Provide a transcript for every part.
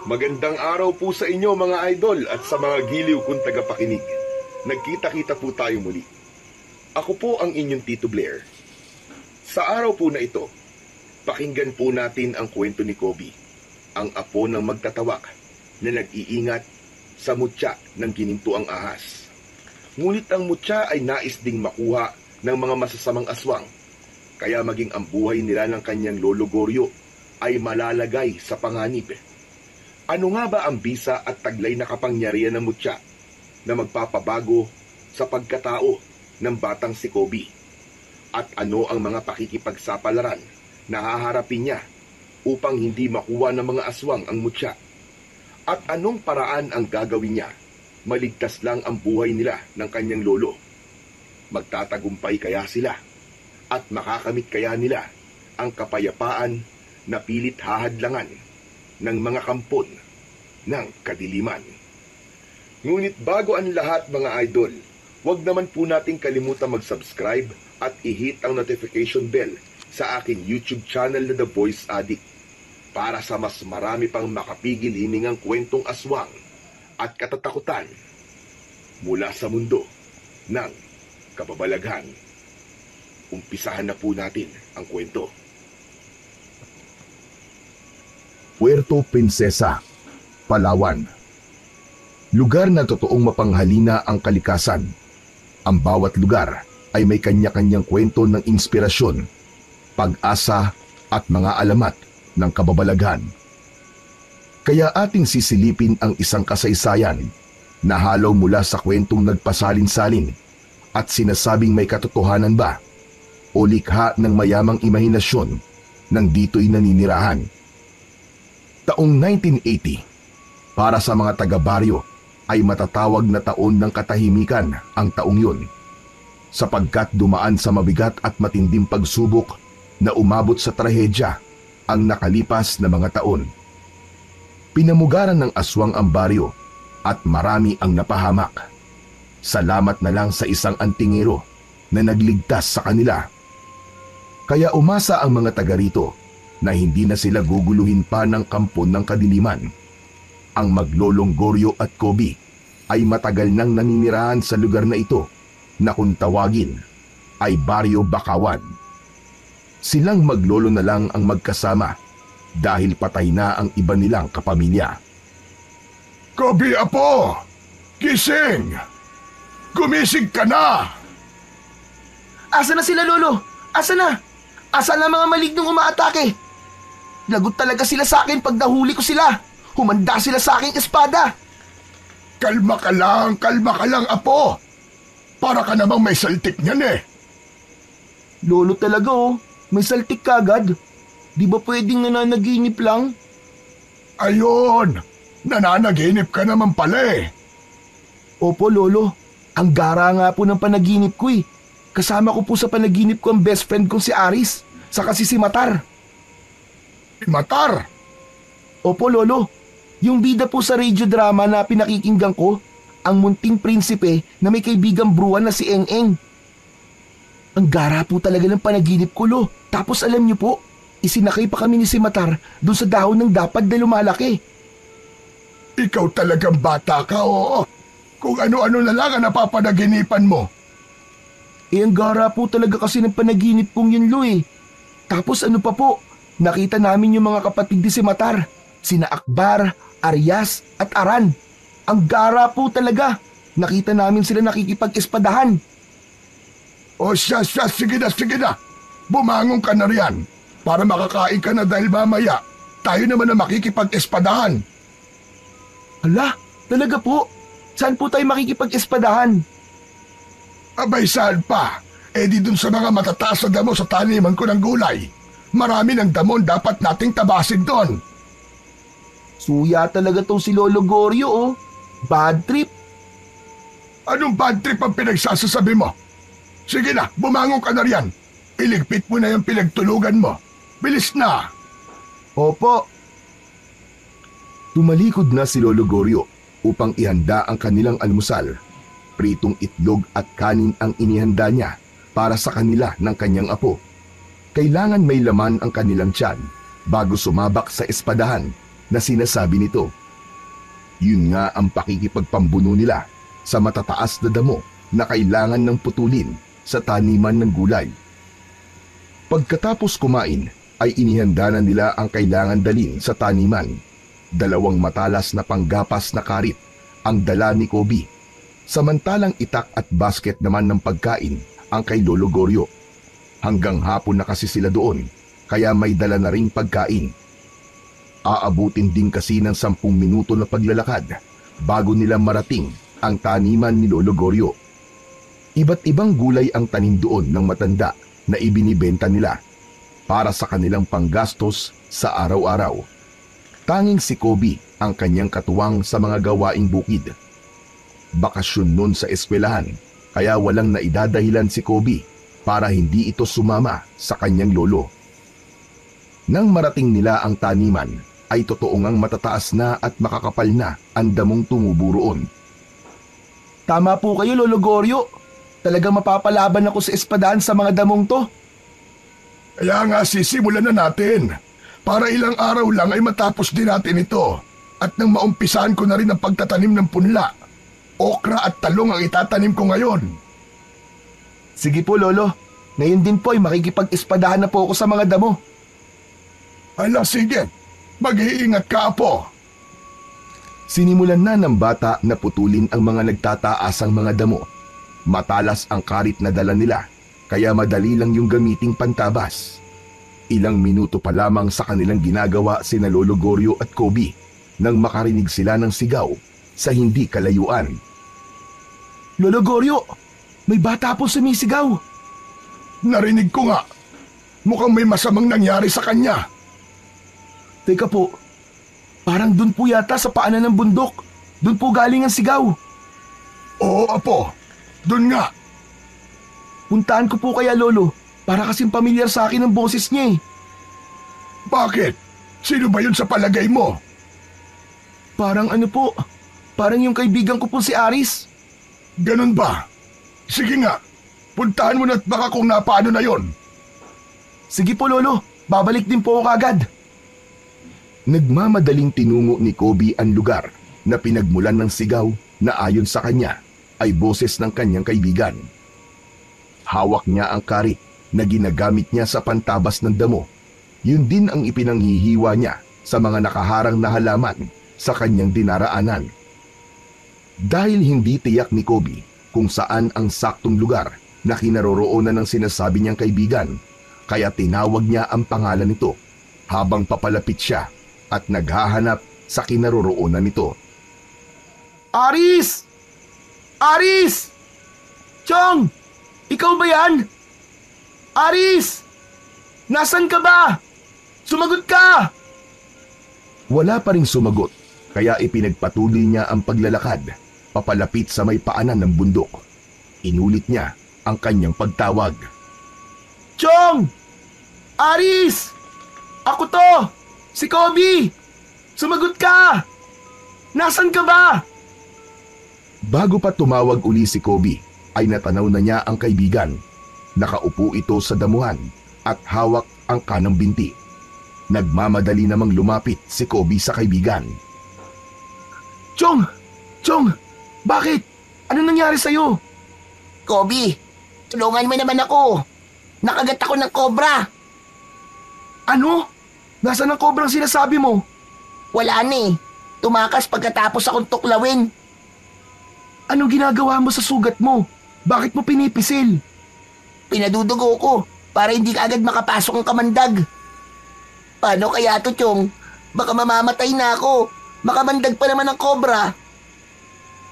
Magandang araw po sa inyo mga idol at sa mga giliw kong tagapakinig. Nagkita-kita po tayo muli. Ako po ang inyong Tito Blair. Sa araw po na ito, pakinggan po natin ang kwento ni Kobe, ang apo ng magtatawak na nag-iingat sa mutya ng ginintuang ahas. Ngunit ang mutya ay nais ding makuha ng mga masasamang aswang, kaya maging ang buhay nila ng kanyang lolo Goryo ay malalagay sa panganib. Ano nga ba ang bisa at taglay na kapangyarihan ng mutya na magpapabago sa pagkatao ng batang si Kobe? At ano ang mga pakikipagsapalaran na haharapin niya upang hindi makuha ng mga aswang ang mutya? At anong paraan ang gagawin niya maligtas lang ang buhay nila ng kanyang lolo? Magtatagumpay kaya sila at makakamit kaya nila ang kapayapaan na pilit hahadlangan ng mga kampon ng kadiliman? Ngunit bago ang lahat mga idol, huwag naman po nating kalimutan mag-subscribe at i-hit ang notification bell sa aking YouTube channel na The Voice Addict para sa mas marami pang makapigil hiningang kwentong aswang at katatakutan mula sa mundo ng kababalaghan. Umpisahan na po natin ang kwento. Puerto Princesa, Palawan. Lugar na totoong mapanghalina ang kalikasan. Ang bawat lugar ay may kanya-kanyang kwento ng inspirasyon, pag-asa at mga alamat ng kababalaghan. Kaya ating sisilipin ang isang kasaysayan na halaw mula sa kwentong nagpasalin-salin at sinasabing may katotohanan ba o likha ng mayamang imahinasyon ng dito'y naninirahan. Taong 1980, para sa mga taga-baryo ay matatawag na taon ng katahimikan ang taong yun, sapagkat dumaan sa mabigat at matinding pagsubok na umabot sa trahedya ang nakalipas na mga taon. Pinamugaran ng aswang ang baryo at marami ang napahamak. Salamat na lang sa isang antingero na nagligtas sa kanila. Kaya umasa ang mga taga rito na hindi na sila guguluhin pa ng kampon ng kadiliman. Ang maglolong Goryo at Kobe ay matagal nang naninirahan sa lugar na ito na kung tawagin ay Baryo Bakawan. Silang maglolo na lang ang magkasama dahil patay na ang iba nilang kapamilya. Kobe, apo! Gising! Gumising ka na! Asa na sila, lolo? Asa na? Asa na mga malignong umaatake? Lagot talaga sila sa akin pag nahuli ko sila. Humanda sila sa aking espada. Kalma ka lang, apo. Para ka namang may saltik niyan eh. Lolo talaga oh, may saltik kagad. Di ba pwedeng nananaginip lang? Ayun, nananaginip ka naman pala eh. Opo, lolo. Ang gara nga po ng panaginip ko eh. Kasama ko po sa panaginip ko ang best friend kong si Aris, saka si Matar. Matar? Opo, lolo. Yung bida po sa radio drama na pinakikinggan ko, ang munting prinsipe na may kaibigang bruwan na si Eng-Eng. Ang gara po talaga ng panaginip ko, lo. Tapos alam niyo po, isinakay pa kami ni si Matar doon sa dahon ng dapad na lumalaki. Ikaw talagang bata ka, oo. Kung ano-ano na lang ang napapanaginipan mo. Ang gara po talaga kasi ng panaginip kong yun, lo eh. Tapos ano pa po, nakita namin yung mga kapatid ni si Matar, sina Akbar, Arias at Aran. Ang gara po talaga. Nakita namin sila nakikipag-espadahan. O siya, sige na. Bumangon ka na riyan para makakain ka na dahil mamaya tayo naman na makikipag-espadahan. Hala, talaga po? Saan po tayo makikipag-espadahan? Abay, saan pa? Di dun sa mga matataas na damo sa taniman ko ng gulay. Marami ng damon dapat nating tabasin doon. Suya talaga tong si Lolo Goryo oh. Bad trip. Anong bad trip ang pinagsasasabi mo? Sige na, bumangon ka na riyan. Iligpit mo na yung pinagtulugan mo. Bilis na. Opo. Tumalikod na si Lolo Goryo upang ihanda ang kanilang almusal. Pritong itlog at kanin ang inihanda niya para sa kanila ng kanyang apo. Kailangan may laman ang kanilang tiyan bago sumabak sa espadahan na sinasabi nito Yun nga ang pakikipagpambuno nila sa matataas na damo na kailangan ng putulin sa taniman ng gulay. Pagkatapos kumain ay inihanda na nila ang kailangan dalin sa taniman. 2 matalas na panggapas na karit ang dala ni Kobe. Samantalang itak at basket naman ng pagkain ang kay Lolo Goryo. Hanggang hapon na kasi sila doon, kaya may dala na ring pagkain. Aabutin din kasi ng 10 minuto na paglalakad bago nila marating ang taniman ni Lolo Goryo. Iba't ibang gulay ang tanim doon ng matanda na ibinibenta nila para sa kanilang panggastos sa araw-araw. Tanging si Kobe ang kanyang katuwang sa mga gawaing bukid. Bakasyon nun sa eskwelahan, kaya walang naidadahilan si Kobe para hindi ito sumama sa kanyang lolo. Nang marating nila ang taniman, ay totoo ngang matataas na at makakapal na ang damong tumubo roon. Tama po kayo, Lolo Goryo. Talagang mapapalaban ako sa espadahan sa mga damong to. Kaya nga sisimulan na natin. Para ilang araw lang ay matapos din natin ito. At nang maumpisahan ko na rin ang pagtatanim ng punla, okra at talong ang itatanim ko ngayon. Sige po, Lolo. Ngayon din po ay makikipag-espadahan na po ako sa mga damo. Ala, sige. Mag-iingat ka, Apo. Sinimulan na ng bata na putulin ang mga nagtataasang mga damo. Matalas ang karit na dala nila, kaya madali lang yung gamiting pantabas. Ilang minuto pa lamang sa kanilang ginagawa sina Lolo Goryo at Kobe nang makarinig sila ng sigaw sa hindi kalayuan. Lolo Goryo, may bata po sumisigaw. Narinig ko nga. Mukhang may masamang nangyari sa kanya. Teka po, parang dun po yata sa paanan ng bundok. Dun po galing ang sigaw. Oo, Apo. Dun nga. Puntaan ko po kaya, Lolo, para kasing pamilyar sa akin ang boses niya eh. Bakit? Sino ba yun sa palagay mo? Parang ano po, parang yung kaibigan ko po si Aris. Ganun ba? Sige nga. Puntahan mo na at baka kung napaano na yon. Sige po, Lolo. Babalik din po ako kagad. Nagmamadaling tinungo ni Kobe ang lugar na pinagmulan ng sigaw na ayon sa kanya ay boses ng kanyang kaibigan. Hawak niya ang karit na ginagamit niya sa pantabas ng damo. Yun din ang ipinanghihiwa niya sa mga nakaharang na halaman sa kanyang dinaraanan. Dahil hindi tiyak ni Kobe kung saan ang saktong lugar na kinaroroonan ng sinasabi niyang kaibigan, kaya tinawag niya ang pangalan nito habang papalapit siya at naghahanap sa kinaroroonan nito. Aris! Aris! Chong! Ikaw ba yan? Aris! Nasaan ka ba? Sumagot ka! Wala pa ring sumagot, kaya ipinagpatuloy niya ang paglalakad papalapit sa may paanan ng bundok. Inulit niya ang kanyang pagtawag. Chong! Aris! Ako to! Si Kobe! Sumagot ka! Nasaan ka ba? Bago pa tumawag uli si Kobe, ay natanaw na niya ang kaibigan. Nakaupo ito sa damuhan at hawak ang kanang binti. Nagmamadali namang lumapit si Kobe sa kaibigan. Chong! Chong! Bakit? Ano nangyari sa'yo? Kobe, tulungan mo naman ako. Nakagat ako ng kobra. Ano? Nasaan ang kobrang sinasabi mo? Wala na eh. Tumakas pagkatapos akong tuklawin. Anong ginagawa mo sa sugat mo? Bakit mo pinipisil? Pinadudugo ko para hindi ka agad makapasok ang kamandag. Paano kaya to, Chong? Baka mamamatay na ako. Makamandag pa naman ang kobra.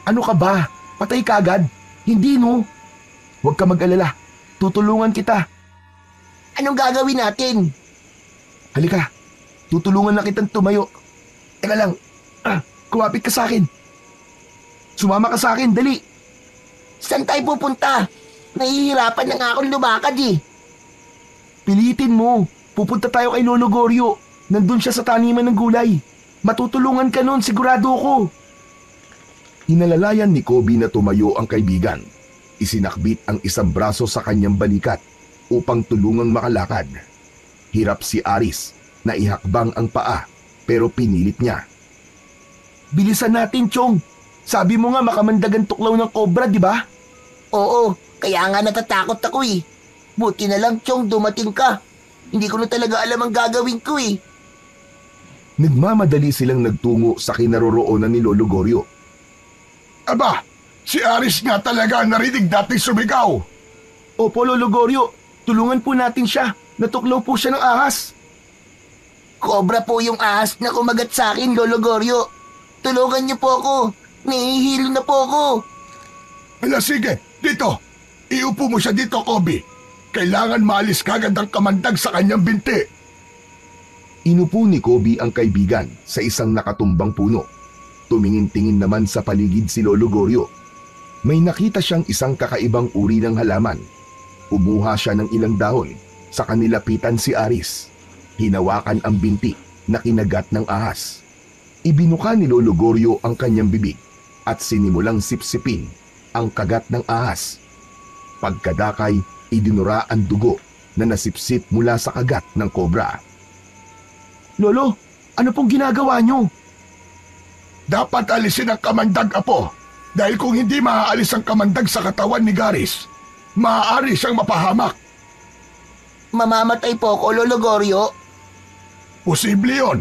Ano ka ba? Patay ka agad? Hindi no. Huwag ka mag-alala. Tutulungan kita. Anong gagawin natin? Halika. Tutulungan na kitang tumayo. Teka lang. Kumapit ka sa akin. Sumama ka sa akin, dali. Saan tayo pupunta? Nahihirapan na nga akong lumakad eh. Pilitin mo. Pupunta tayo kay Lolo Goryo. Nandun siya sa taniman ng gulay. Matutulungan ka nun, sigurado ko. Inalalayan ni Kobe na tumayo ang kaibigan. Isinakbit ang isang braso sa kanyang balikat upang tulungang makalakad. Hirap si Aris na ihakbang ang paa pero pinilit niya. Bilisan natin, Chong. Sabi mo nga makamandagan tuklaw ng kobra, di ba? Oo, kaya nga natatakot ako eh. Buti na lang, Chong, dumating ka. Hindi ko na talaga alam ang gagawin ko eh. Nagmamadali silang nagtungo sa kinaroroonan ni Lolo Goryo. Aba, si Aris nga talaga ang narinig nating sumigaw. Opo, Lolo Goryo. Tulungan po natin siya. Natuklaw po siya ng ahas. Cobra po yung ahas na kumagat sa akin, Lolo Goryo. Tulungan niyo po ako. Nahihilo na po ako. Hala sige, dito. Iupo mo siya dito, Kobe. Kailangan maalis kagad ang kamandag sa kanyang binti. Inupo ni Kobe ang kaibigan sa isang nakatumbang puno. Tumingin-tingin naman sa paligid si Lolo Goryo. May nakita siyang isang kakaibang uri ng halaman. Kumuha siya ng ilang dahon. Sa kanilapitan si Aris. Hinawakan ang binti na kinagat ng ahas. Ibinuka ni Lolo Goryo ang kanyang bibig at sinimulang sipsipin ang kagat ng ahas. Pagkadakay, idinura ang dugo na nasipsip mula sa kagat ng kobra. Lolo, ano pong ginagawa niyo? Dapat alisin ang kamandag, Apo. Dahil kung hindi maaalis ang kamandag sa katawan ni Garis, maaari siyang mapahamak. Mamamatay po ako, Lolo Goryo. Posible yon.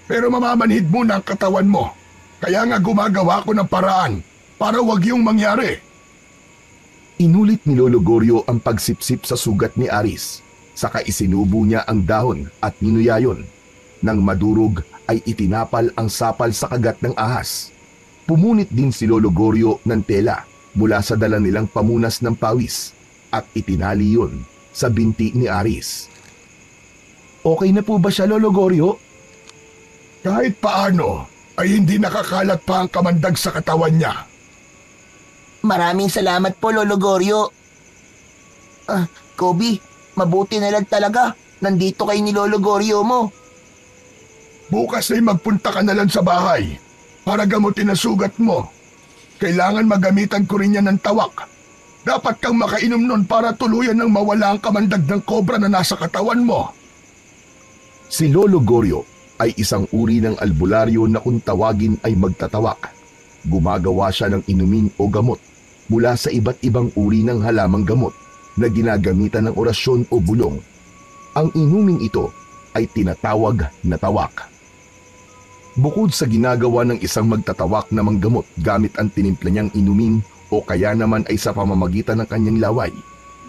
Pero mamamanhid muna ang katawan mo. Kaya nga gumagawa ko ng paraan para wag yung mangyari. Inulit ni Lolo Goryo ang pagsipsip sa sugat ni Aris. Saka isinubo niya ang dahon at ninuyayon. Nang madurog ay itinapal ang sapal sa kagat ng ahas. Pumunit din si Lolo Goryo ng tela mula sa dala nilang pamunas ng pawis at itinali yun sa binti ni Aris. Okay na po ba siya, Lolo Goryo? Kahit paano ay hindi nakakalat pa ang kamandag sa katawan niya. Maraming salamat po, Lolo Goryo. Kobe, mabuti na lang talaga. Nandito kayo ni Lolo Goryo mo. Bukas ay magpunta ka na lang sa bahay para gamutin ang sugat mo. Kailangan magamitan ko rin yan ng tawak. Dapat kang makainom nun para tuluyan ng mawala ang kamandag ng kobra na nasa katawan mo. Si Lolo Goryo ay isang uri ng albularyo na kung tawagin ay magtatawak. Gumagawa siya ng inumin o gamot mula sa iba't ibang uri ng halamang gamot na ginagamitan ng orasyon o bulong. Ang inuming ito ay tinatawag na tawak. Bukod sa ginagawa ng isang magtatawak na manggamot gamit ang tinimpla niyang inumin o kaya naman ay sa pamamagitan ng kanyang laway,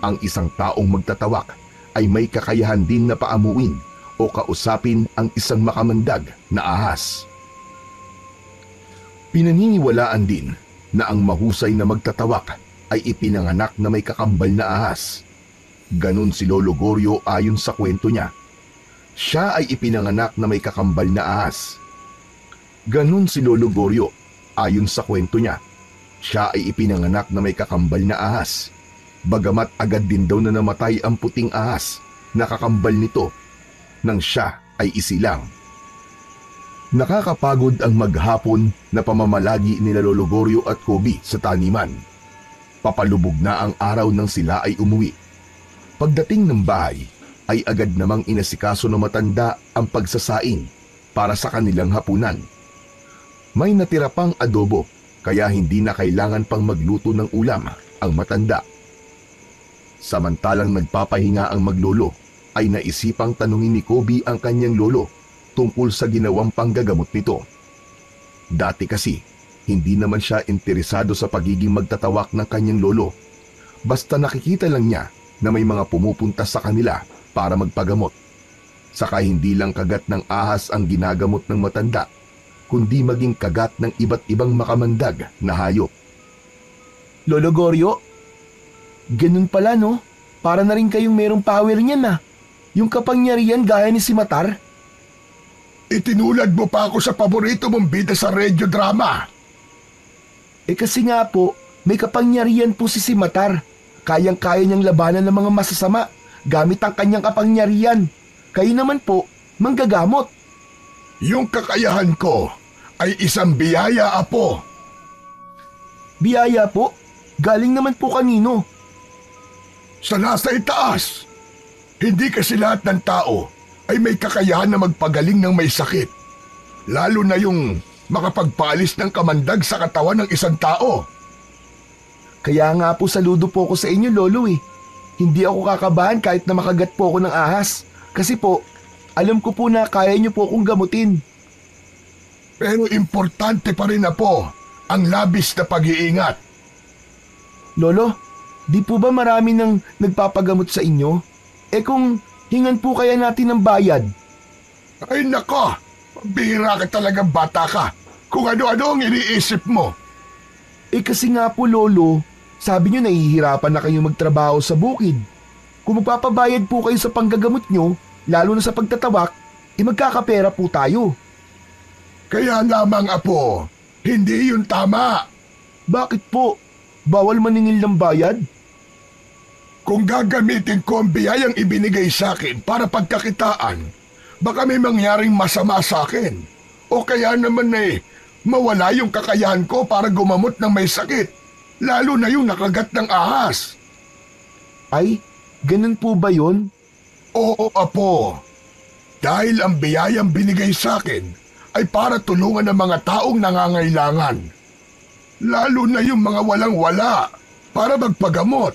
ang isang taong magtatawak ay may kakayahan din na paamuin o kausapin ang isang makamandag na ahas. Pinaniniwalaan din na ang mahusay na magtatawak ay ipinanganak na may kakambal na ahas. Ganon si Lolo Goryo ayon sa kwento niya. Siya ay ipinanganak na may kakambal na ahas. Ganon si Lolo Goryo ayon sa kwento niya. Siya ay ipinanganak na may kakambal na ahas. Bagamat agad din daw na namatay ang puting ahas na kakambal nito nang siya ay isilang. Nakakapagod ang maghapon na pamamalagi nila Lolo Goryo at Kobe sa taniman. Papalubog na ang araw nang sila ay umuwi. Pagdating ng bahay ay agad namang inasikaso ng matanda ang pagsasaing para sa kanilang hapunan. May natira pang adobo kaya hindi na kailangan pang magluto ng ulam ang matanda. Samantalang nagpapahinga ang maglolo ay naisipang tanungin ni Kobe ang kanyang lolo tungkol sa ginawang panggagamot nito. Dati kasi, hindi naman siya interesado sa pagiging magtatawak ng kanyang lolo. Basta nakikita lang niya na may mga pumupunta sa kanila para magpagamot. Saka hindi lang kagat ng ahas ang ginagamot ng matanda, kundi maging kagat ng iba't ibang makamandag na hayop. Lolo Goryo, ganun pala no? Para na rin kayong merong power niyan na. Yung kapangyarihan gaya ni Simatar. Itinulad mo pa ako sa paborito mong bida sa radio drama. Kasi nga po, may kapangyarihan po si Simatar. Kayang-kaya niyang labanan ng mga masasama gamit ang kanyang kapangyarihan. Kayo naman po, manggagamot. Yung kakayahan ko ay isang biyaya, Apo. Biyaya po? Galing naman po kanino? Sa nasa itaas. Hindi kasi lahat ng tao ay may kakayahan na magpagaling ng may sakit. Lalo na yung makapagpalis ng kamandag sa katawan ng isang tao. Kaya nga po saludo po ako sa inyo, Lolo eh. Hindi ako kakabahan kahit na makagat po ako ng ahas. Kasi po, alam ko po na kaya niyo po akong gamutin. Pero importante pa rin na po ang labis na pag-iingat. Lolo, di po ba marami nang nagpapagamot sa inyo? Eh kung hingan po kaya natin ng bayad? Ay nako, bihira ka talagang bata ka. Kung ano-ano ang iniisip mo. Eh kasi nga po, Lolo, sabi niyo nahihirapan na kayo magtrabaho sa bukid. Kung magpapabayad po kayo sa panggagamot niyo, lalo na sa pagtatawak, magkakapera po tayo. Kaya lamang, Apo, hindi yun tama. Bakit po? Bawal maningil ng bayad? Kung gagamitin ko ang biyayang ibinigay sa akin para pagkakitaan, baka may mangyaring masama sa akin. O kaya naman mawala yung kakayahan ko para gumamot ng may sakit, lalo na yung nakagat ng ahas. Ay, ganun po ba yun? Oo, Apo. Dahil ang biyayang binigay sa akin ay para tulungan ang mga taong nangangailangan. Lalo na yung mga walang-wala para magpagamot.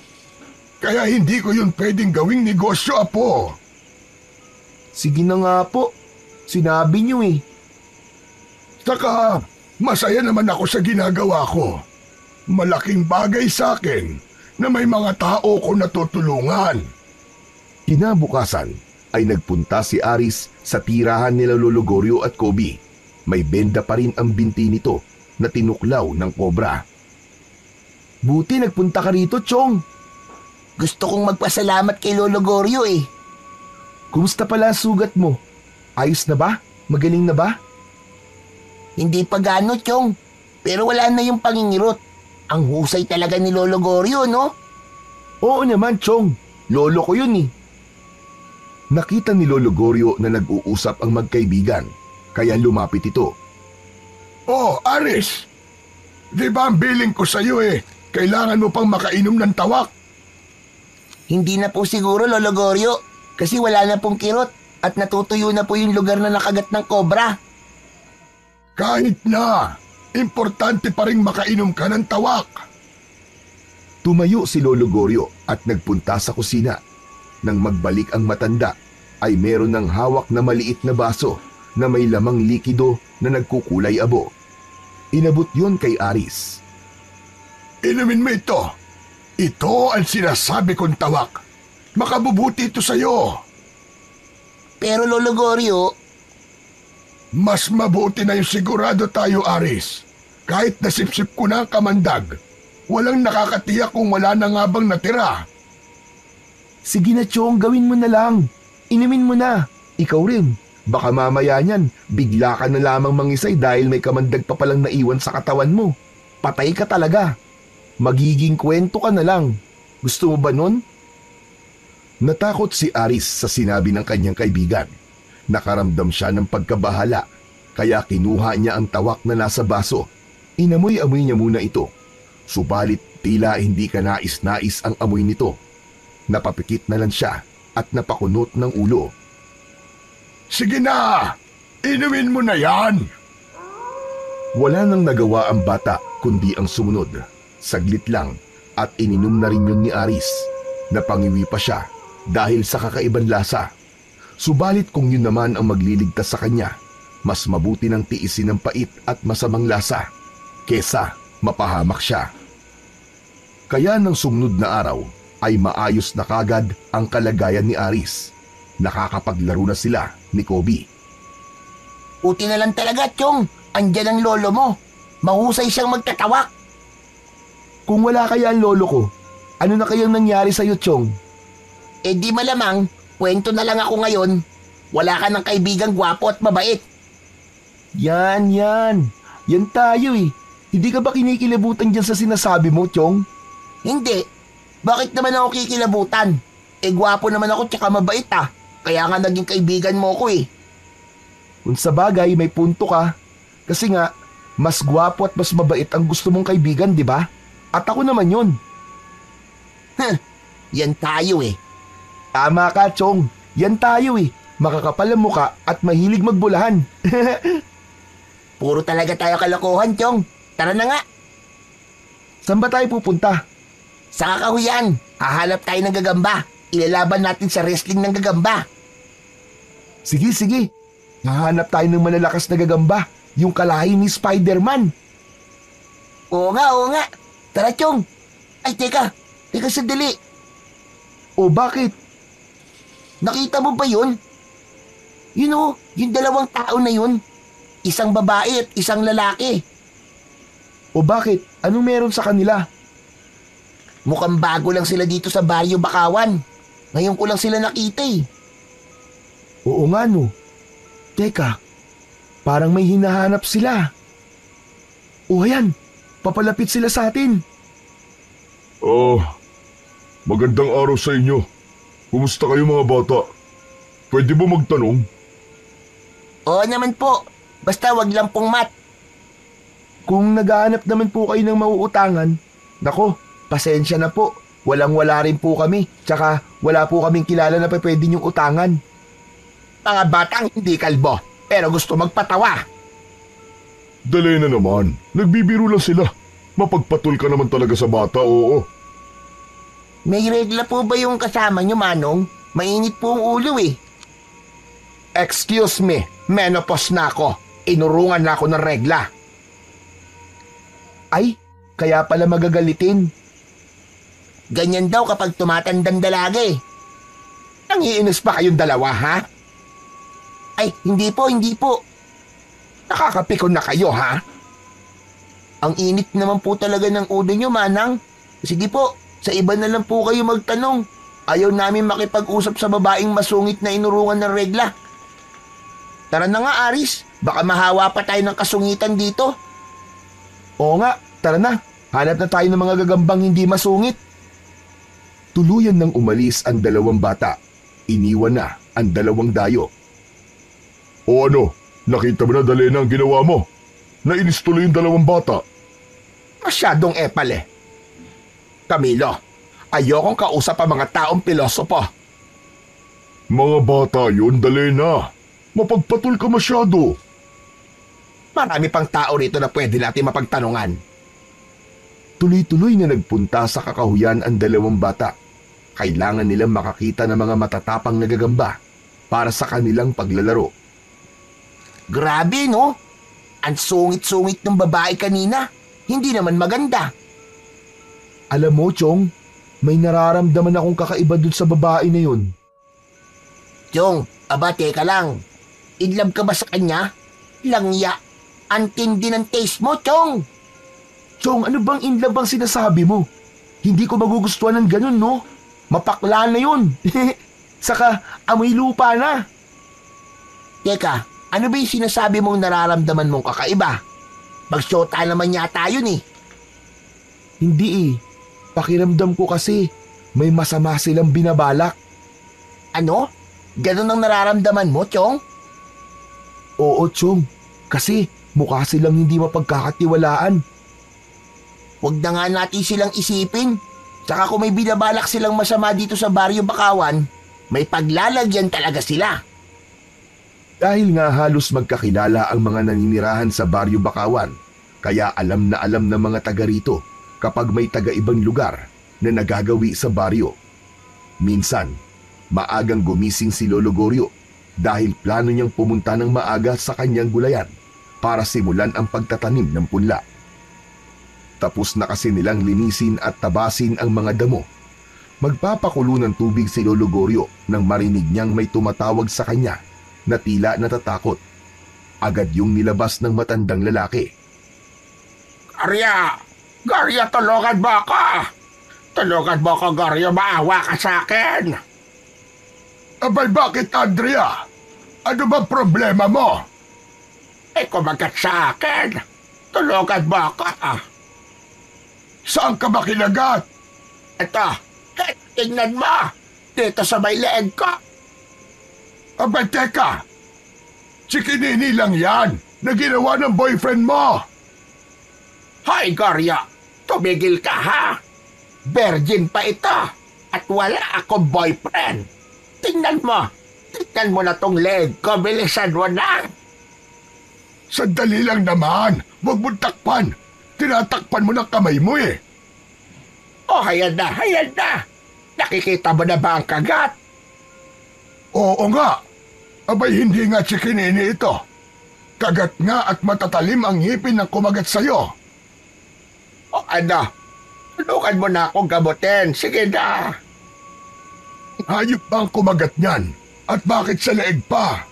Kaya hindi ko yun pwedeng gawing negosyo, Apo. Sige na nga po. Sinabi niyo eh. Saka, masaya naman ako sa ginagawa ko. Malaking bagay sa akin na may mga tao ko natutulungan. Kinabukasan ay nagpunta si Aris sa tirahan nila Lolo Goryo at Kobe. May benda pa rin ang binti nito na tinuklaw ng kobra. Buti nagpunta ka rito, Chong. Gusto kong magpasalamat kay Lolo Goryo eh. Kumusta pala ang sugat mo? Ayos na ba? Magaling na ba? Hindi pa gano, Chong. Pero wala na yung pangingirot. Ang husay talaga ni Lolo Goryo, no? Oo naman, Chong. Lolo ko yun eh. Nakita ni Lolo Goryo na nag-uusap ang magkaibigan, kaya lumapit ito. Oh, Aris! Di ba ang billing ko sa'yo kailangan mo pang makainom ng tawak? Hindi na po siguro, Lolo Goryo. Kasi wala na pong kirot at natutuyo na po yung lugar na nakagat ng kobra. Kahit na, importante pa rin makainom ka ng tawak. Tumayo si Lolo Goryo at nagpunta sa kusina. Nang magbalik ang matanda, ay meron ng hawak na maliit na baso na may lamang likido na nagkukulay abo. Inabot yon kay Aris. Inumin mo ito. Ito ang sinasabi kong tawak. Makabubuti ito sa'yo. Pero Lolo Goryo, mas mabuti na yung sigurado tayo, Aris. Kahit nasipsip ko na ang kamandag, walang nakakatiyak kung wala na nga bang natira. Sige na, Chong, gawin mo na lang. Inumin mo na. Ikaw rin. Baka mamaya niyan, bigla ka na lamang mangisay dahil may kamandag pa palang naiwan sa katawan mo. Patay ka talaga. Magiging kwento ka na lang. Gusto mo ba nun? Natakot si Aris sa sinabi ng kanyang kaibigan. Nakaramdam siya ng pagkabahala, kaya kinuha niya ang tawak na nasa baso. Inamoy-amoy niya muna ito. Subalit tila hindi ka nais-nais ang amoy nito. Napapikit na lang siya at napakunot ng ulo. Sige na! Inumin mo na yan! Wala nang nagawa ang bata kundi ang sumunod. Saglit lang at ininom na rin yun ni Aris. Napangiwi pa siya dahil sa kakaibang lasa. Subalit kung yun naman ang magliligtas sa kanya, mas mabuti nang tiisin ng pait at masamang lasa kesa mapahamak siya. Kaya nang sumunod na araw ay maayos na kagad ang kalagayan ni Aris. Nakakapaglaro na sila ni Kobe. Puti na lang talaga, Chong. Andyan ang lolo mo. Mahusay siyang magtatawak. Kung wala kaya ang lolo ko, ano na kayang nangyari sa'yo, Chong? Eh di malamang, kwento na lang ako ngayon. Wala ka ng kaibigang gwapo at mabait. Yan. Yan tayo eh. Hindi ka ba kinikilabutan dyan sa sinasabi mo, Chong? Hindi. Bakit naman ako kikilabutan? Eh gwapo naman ako tsaka mabait ah. Kaya nga naging kaibigan mo ko eh. Kung sa bagay, may punto ka. Kasi nga, mas gwapo at mas mabait ang gusto mong kaibigan, di ba? At ako naman yun. Yan tayo eh. Tama ka, Chong. Yan tayo eh. Makakapal ang muka at mahilig magbulahan. Puro talaga tayo kalokohan, Chong. Tara na nga. Saan ba tayo pupunta? Sa kakahuyan, hahanap tayo ng gagamba. Ilalaban natin sa wrestling ng gagamba. Sige, sige. Hahanap tayo ng malalakas na gagamba. Yung kalahi ni Spider-Man. Oo nga. Tara, Chong. Ay, teka sandali. O bakit? Nakita mo ba yun? Yung dalawang tao na yun. Isang babae at isang lalaki. O bakit? Anong meron sa kanila? Mukhang bago lang sila dito sa Baryo Bakawan. Ngayon ko lang sila nakita eh. Oo nga no. Teka, parang may hinahanap sila. O ayan, papalapit sila sa atin. Magandang araw sa inyo. Kumusta kayo mga bata? Pwede ba magtanong? Oo naman po. Basta wag lang pong mat. Kung naghahanap naman po kayo ng mauutangan, nako, pasensya na po. Walang-wala rin po kami. Tsaka wala po kaming kilala na pwede niyong utangan. Mga batang hindi kalbo, pero gusto magpatawa. Dali na naman. Nagbibiro lang sila. Mapagpatul ka naman talaga sa bata, oo. May regla po ba yung kasama niyo, Manong? Mainit po ang ulo eh. Excuse me, menopause na ako. Inurungan na ako ng regla. Ay, kaya pala magagalitin. Ganyan daw kapag tumatandang dalaga eh. Nangiinis pa kayong dalawa, ha? Ay, hindi po. Nakakapikon na kayo, ha? Ang init naman po talaga ng ulo niyo, Manang. Sige po, sa iba na lang po kayo magtanong. Ayaw namin makipag-usap sa babaeng masungit na inurungan ng regla. Tara na nga, Aris. Baka mahawa pa tayo ng kasungitan dito. Oo nga, tara na. Hanap na tayo ng mga gagambang hindi masungit. Tuluyan nang umalis ang dalawang bata. Iniwan na ang dalawang dayo. O ano, nakita mo na dali na ang ginawa mo? Nainis tuloy yung dalawang bata. Masyadong epal eh. Camilo, ayokong kausap ang mga taong pilosopo. Mga bata yun, dali na. Mapagpatul ka masyado. Marami pang tao rito na pwede natin mapagtanungan. Tuloy-tuloy na nagpunta sa kakahuyan ang dalawang bata. Kailangan nilang makakita ng mga matatapang na gagamba para sa kanilang paglalaro. Grabe, no? Ang sungit-sungit ng babae kanina. Hindi naman maganda. Alam mo, Chong, may nararamdaman akong kakaiba dun sa babae na yun. Chong, teka lang. In love ka ba sa kanya? Langya. Ang tindi ng taste mo, Chong. Chong, ano bang in love ang sinasabi mo? Hindi ko magugustuhan ng ganun, no? Mapakla na yun. Saka amoy lupa na. Teka, ano ba yung sinasabi mong nararamdaman mong kakaiba? Magsyota naman yata yun eh. Hindi eh. Pakiramdam ko kasi may masama silang binabalak. Ano? Ganun ang nararamdaman mo, Chong? Oo, Chong. Kasi mukha silang hindi mapagkakatiwalaan. Huwag na nga natin silang isipin. Tsaka kung may binabalak silang masama dito sa Baryo Bakawan, may paglalagyan talaga sila. Dahil nga halos magkakilala ang mga naninirahan sa Baryo Bakawan, kaya alam na alam ng mga taga rito kapag may taga-ibang lugar na nagagawi sa baryo. Minsan, maagang gumising si Lolo Goryo dahil plano niyang pumunta ng maaga sa kanyang gulayan para simulan ang pagtatanim ng punla. Tapos na kasi nilang linisin at tabasin ang mga damo. Magpapakulo ng tubig si Lolo Goryo nang marinig niyang may tumatawag sa kanya na tila natatakot. Agad yung nilabas ng matandang lalaki. Garya, tulungan mo ako! Tulungan mo ako, Garya, maawa ka sa akin! Abay, bakit, Andrea? Ano ba problema mo? Kumagat sa akin! Tulungan mo ako! Saan ka ba kinagat? Ito, tingnan mo! Dito sa may leeg ko! Abay, teka! Si Kinini lang yan na ginawa ng boyfriend mo! Hoy, Garya! Tumigil ka, ha? Virgin pa ito at wala akong boyfriend! Tingnan mo na tong leg ko, bilisan mo na! Sandali lang naman. Huwag mo takpan. Tinatakpan mo ng kamay mo eh. Oh, hayan na, hayan na. Nakikita mo na ba ang kagat? Oo nga. Abay, hindi nga chikinini ito. Kagat nga at matatalim ang ngipin ng kumagat sa'yo. O ano? Tulungan mo na akong gamutin. Sige na. Hayop ba ang kumagat niyan? At bakit sa leeg pa?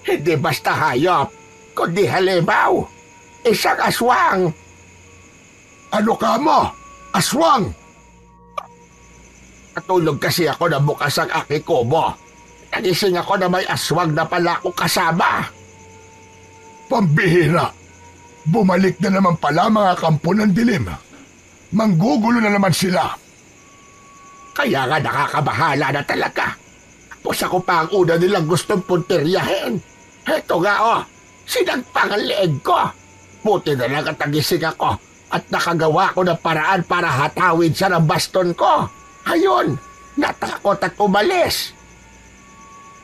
Hindi basta hayop, kundi halimaw. Isang aswang. Ano ka mo? Aswang! Natulog kasi ako na bukas ang aking kubo. Nagising ako na may aswang na pala akong kasama. Pambihira! Bumalik na naman pala mga kampo ng dilim. Manggugulo na naman sila. Kaya nga nakakabahala na talaga. Tapos ako pa ang una nilang gustong punteryahin. Heto nga oh, sinagpang ang leeg ko. Buti na lang at nagising ako at nakagawa ko ng paraan para hatawin siya ng baston ko. Ayun, natakot at umalis.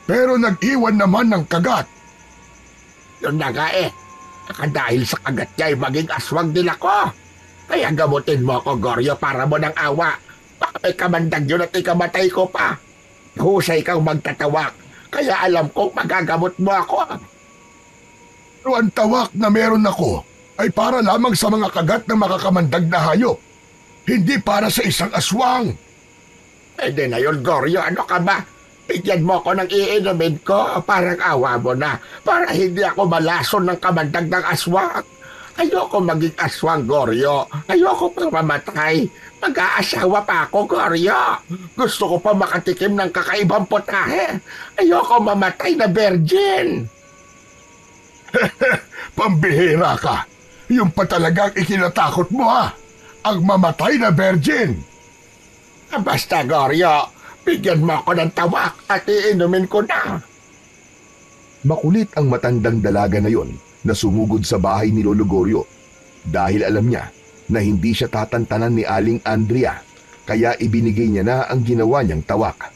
Pero nag-iwan naman ng kagat. Yun na nga eh. Dahil sa kagat niya ay maging aswang din ako. Kaya gamutin mo ako, Goryo, para mo ng awa. Baka may kamandag yun at ikamatay ko pa. Husay kang magtatawak. Kaya alam kong magagamot mo ako. Pero ang tawak na meron ako ay para lamang sa mga kagat ng makakamandag na hayop. Hindi para sa isang aswang. Pwede na yun, Goryo. Ano ka ba? Bigyan mo ako ng iinumin ko. Parang awa mo na. Para hindi ako malason ng kamandag ng aswang. Ayoko maging aswang, Goryo. Ayoko pang mamatay. Mag-aasawa pa ako, Goryo. Gusto ko pa makatikim ng kakaibang putahe. Ayoko mamatay na virgin. Pambihira ka. Yung pa talagang ikinatakot mo ha. Ang mamatay na virgin. Basta, Goryo. Bigyan mo ako ng tawak at iinumin ko na. Makulit ang matandang dalaga na yon na sumugod sa bahay ni Lolo Goryo dahil alam niya na hindi siya tatantanan ni Aling Andrea kaya ibinigay niya na ang ginawa niyang tawak.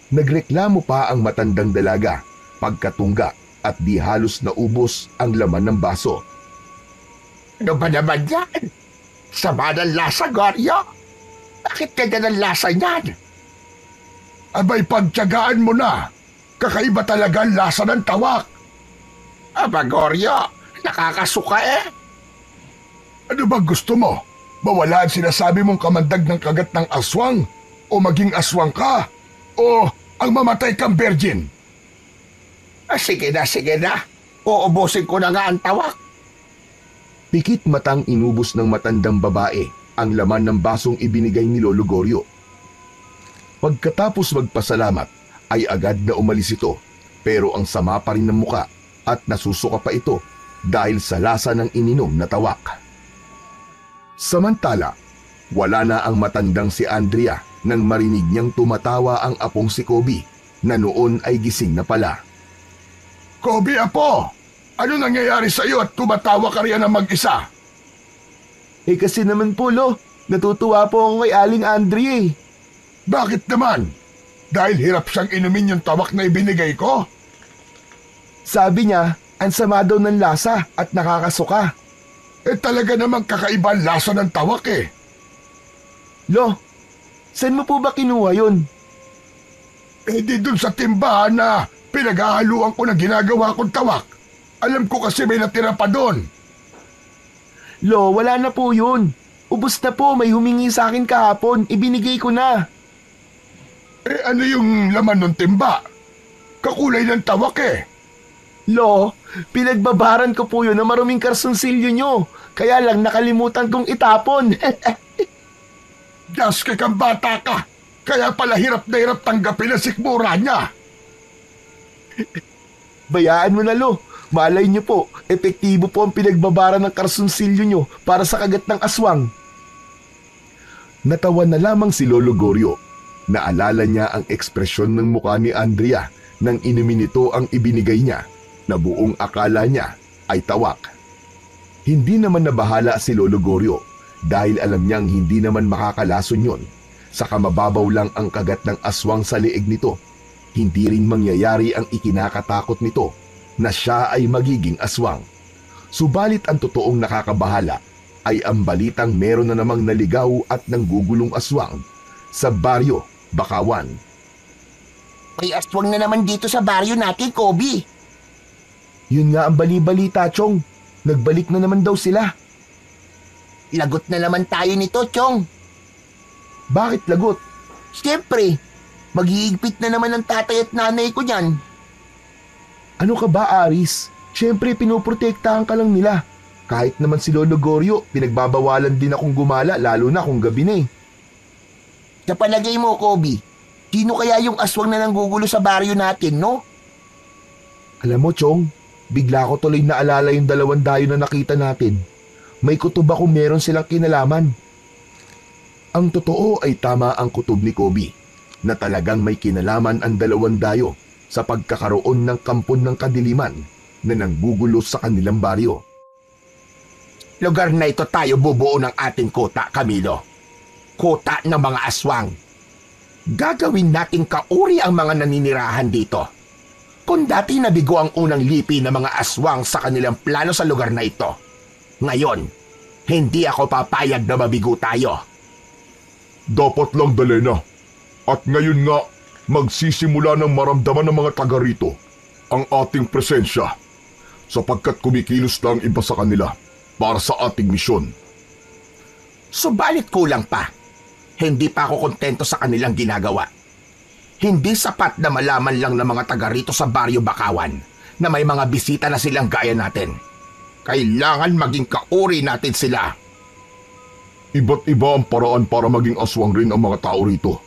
Nagreklamo pa ang matandang dalaga pagkatungga at di halos naubos ang laman ng baso. Ano ba naman yan? Sama ng lasa, Goryo? Bakit kaya ng lasa niyan? Abay, pagtiyagaan mo na. Kakaiba talaga ang lasa ng tawak. Aba, Goryo, nakakasuka eh. Ano ba gusto mo? Mawala ang sinasabi mong kamandag ng kagat ng aswang? O maging aswang ka? O ang mamatay kang virgin? Sige na. Uubusin ko na nga ang tawak. Pikit matang inubos ng matandang babae ang laman ng basong ibinigay ni Lolo Goryo. Pagkatapos magpasalamat ay agad na umalis ito pero ang sama pa rin ng muka at nasusuka pa ito dahil sa lasa ng ininom na tawak. Samantala, wala na ang matandang si Andrea nang marinig niyang tumatawa ang apong si Kobe na noon ay gising na pala. Kobe, apo! Ano nangyayari sa iyo at tumatawa ka riyan ng mag-isa? Eh kasi naman po, Lo, natutuwa po ako kay Aling Andrea eh. Bakit naman? Dahil hirap siyang inumin yung tawak na ibinigay ko? Sabi niya, ang sama daw ng lasa at nakakasuka. Eh talaga namang kakaiba ang lasa ng tawak eh. Lo, saan mo po ba kinuha yun? Eh di dun sa timbahan na pinaghahaluan ko na ginagawa kong tawak. Alam ko kasi may natira pa doon. Lo, wala na po yun. Ubus na po, may humingi sa akin kahapon. Ibinigay ko na. Eh ano yung laman ng timba? Kakulay ng tawak eh. Lo, pinagbabaran ko po yun na maruming karsunsilyo nyo. Kaya lang nakalimutan kong itapon. Gaske kang bata ka. Kaya pala hirap na hirap tanggapin ang sikmura niya. Bayaan mo na, Lo. Malay nyo po, epektibo po ang pinagbabaran ng karsunsilyo nyo para sa kagat ng aswang. Natawa na lamang si Lolo Goryo. Naalala niya ang ekspresyon ng mukha ni Andrea nang inumin nito ang ibinigay niya na buong akala niya ay tawak. Hindi naman nabahala si Lolo Goryo dahil alam niyang hindi naman makakalason yon. Saka mababaw lang ang kagat ng aswang sa leeg nito. Hindi rin mangyayari ang ikinakatakot nito na siya ay magiging aswang. Subalit ang totoong nakakabahala ay ang balitang meron na namang naligaw at nanggugulong aswang sa baryo Bakawan. May aswang na naman dito sa baryo natin, Kobe. Yun nga ang bali-balita, Chong. Nagbalik na naman daw sila. Lagot na naman tayo nito, Chong. Bakit lagot? Siyempre, mag-iigpit na naman ang tatay at nanay ko niyan. Ano ka ba, Aris? Siyempre, pinoprotektahan ka lang nila. Kahit naman si Lolo Goryo, pinagbabawalan din akong gumala lalo na kung gabi na eh. Sa palagay mo, Kobe, sino kaya yung aswang na nanggugulo sa baryo natin, no? Alam mo, Chong, bigla ko tuloy naalala yung 2 dayo na nakita natin. May kutob ako meron silang kinalaman. Ang totoo ay tama ang kutob ni Kobe na talagang may kinalaman ang 2 dayo sa pagkakaroon ng kampon ng kadiliman na nanggugulo sa kanilang baryo. Lugar na ito tayo bubuo ng ating kota, Camilo. Kota ng mga aswang. Gagawin nating kauri ang mga naninirahan dito. Kung dati nabigo ang unang lipi ng mga aswang sa kanilang plano sa lugar na ito, ngayon, hindi ako papayag na mabigo tayo. Dapat lang, Dalena. At ngayon nga, magsisimula ng maramdaman ng mga taga rito ang ating presensya sapagkat kumikilos lang iba sa kanila para sa ating misyon. Subalit kulang pa. Hindi pa ako kontento sa kanilang ginagawa. Hindi sapat na malaman lang ng mga taga rito sa baryo Bakawan na may mga bisita na silang gaya natin. Kailangan maging kauri natin sila. Iba't iba ang paraan para maging aswang rin ang mga tao rito.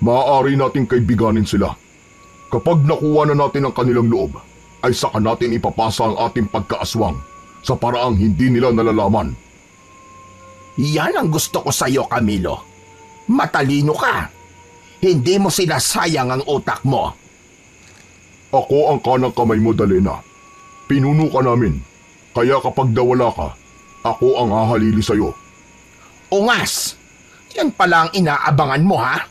Maaari nating kaibiganin sila. Kapag nakuha na natin ang kanilang loob, ay saka natin ipapasa ang ating pagkaaswang sa paraang hindi nila nalalaman. Yan ang gusto ko sa iyo, Camilo. Matalino ka. Hindi mo sinasayang ang utak mo. Ako ang kanang kamay mo, Dalena. Pinuno ka namin. Kaya kapag nawala ka, ako ang hahalili sa iyo. Ungas! Yan pala ang inaabangan mo, ha?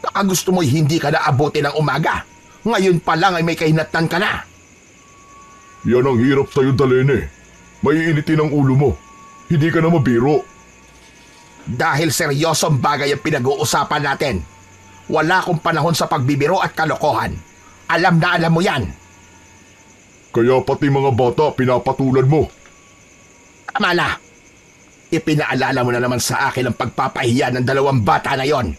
Baka gusto mo'y hindi ka naabuti ng umaga. Ngayon pa lang ay may kahinatnan ka na. Yan ang hirap sa iyo, Dalene. Maiinitin ang ulo mo. Hindi ka na mabiro. Dahil seryosong bagay ang pinag-uusapan natin. Wala akong panahon sa pagbibiro at kalokohan. Alam na alam mo yan. Kaya pati mga bata pinapatulad mo. Tama na. Ipinaalala mo na naman sa akin ang pagpapahiya ng 2 bata na yon.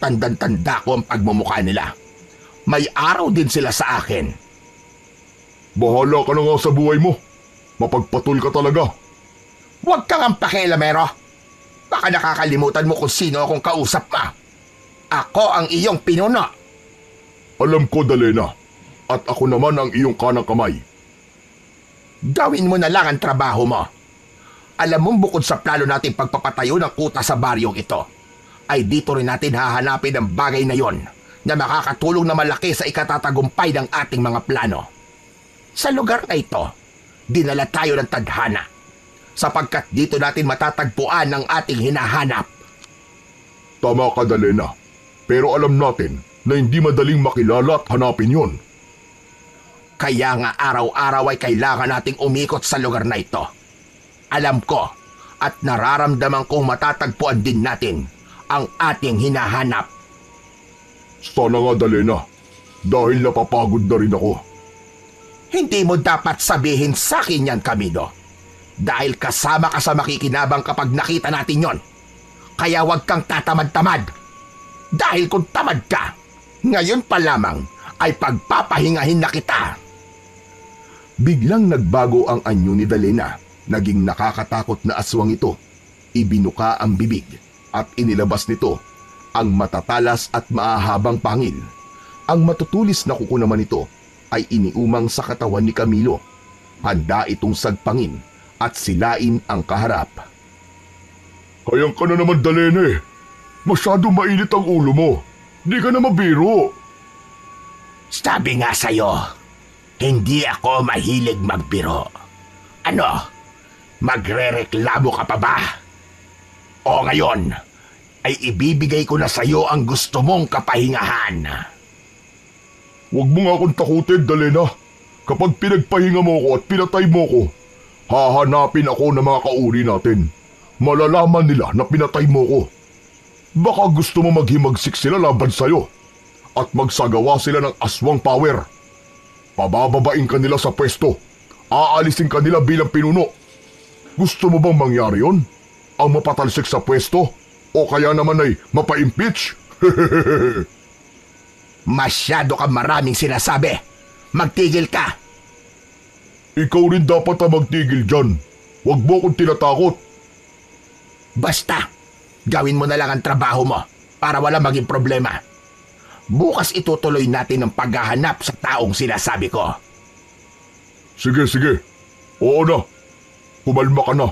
Tandang-tanda ko ang pagmumukha nila. May araw din sila sa akin. Bahala ka na nga sa buhay mo. Mapagpatul ka talaga. Huwag kang ang pakialamero. Baka nakakalimutan mo kung sino akong kausap ka. Ako ang iyong pinuno. Alam ko, Dalena. At ako naman ang iyong kanang kamay. Gawin mo na lang ang trabaho mo. Alam mong bukod sa plano nating pagpapatayo ng kuta sa baryong ito, ay dito rin natin hahanapin ang bagay na yon na makakatulong na malaki sa ikatatagumpay ng ating mga plano. Sa lugar na ito, dinala tayo ng tadhana sapagkat dito natin matatagpuan ang ating hinahanap. Tama ka, Dalena. Pero alam natin na hindi madaling makilala at hanapin yon. Kaya nga araw-araw ay kailangan nating umikot sa lugar na ito. Alam ko at nararamdaman kong matatagpuan din natin ang ating hinahanap. Sana nga, Dalena. Dahil napapagod na rin ako. Hindi mo dapat sabihin sa akin yan, Camilo. Dahil kasama ka sa makikinabang kapag nakita natin yon. Kaya huwag kang tatamad-tamad. Dahil kung tamad ka, ngayon pa lamang ay pagpapahingahin na kita. Biglang nagbago ang anyo ni Dalena. Naging nakakatakot na aswang ito. Ibinuka ang bibig at inilabas nito ang matatalas at maahabang pangil. Ang matutulis na kuko naman ito ay iniumang sa katawan ni Camilo. Handa itong sagpangin at silain ang kaharap. Kayang ka na naman, Dalene. Masyado mainit ang ulo mo. Di ka na mabiro. Sabi nga sa'yo, hindi ako mahilig magbiro. Ano? Magrereklamo ka pa ba? O ngayon, ay ibibigay ko na sa'yo ang gusto mong kapahingahan. Huwag mo nga akong takutin, Dalena. Kapag pinagpahinga mo ko at pinatay mo ko, Hahanapin ako ng mga kauri natin. Malalaman nila na pinatay mo ko. Baka gusto mo maghimagsik sila laban sa'yo at magsagawa sila ng aswang power. Pabababain ka nila sa pwesto. Aalisin ka nila bilang pinuno. Gusto mo bang mangyari yon? Ang mapatalsik sa pwesto? O kaya naman ay mapa-impeach? Masyado ka maraming sinasabi. Magtigil ka. Ikaw rin dapat na magtigil dyan. Huwag mo akong tinatakot. Basta, gawin mo na lang ang trabaho mo para wala maging problema. Bukas itutuloy natin ang paghahanap sa taong sinasabi ko. Sige, sige. Oo na. Kumalma ka na.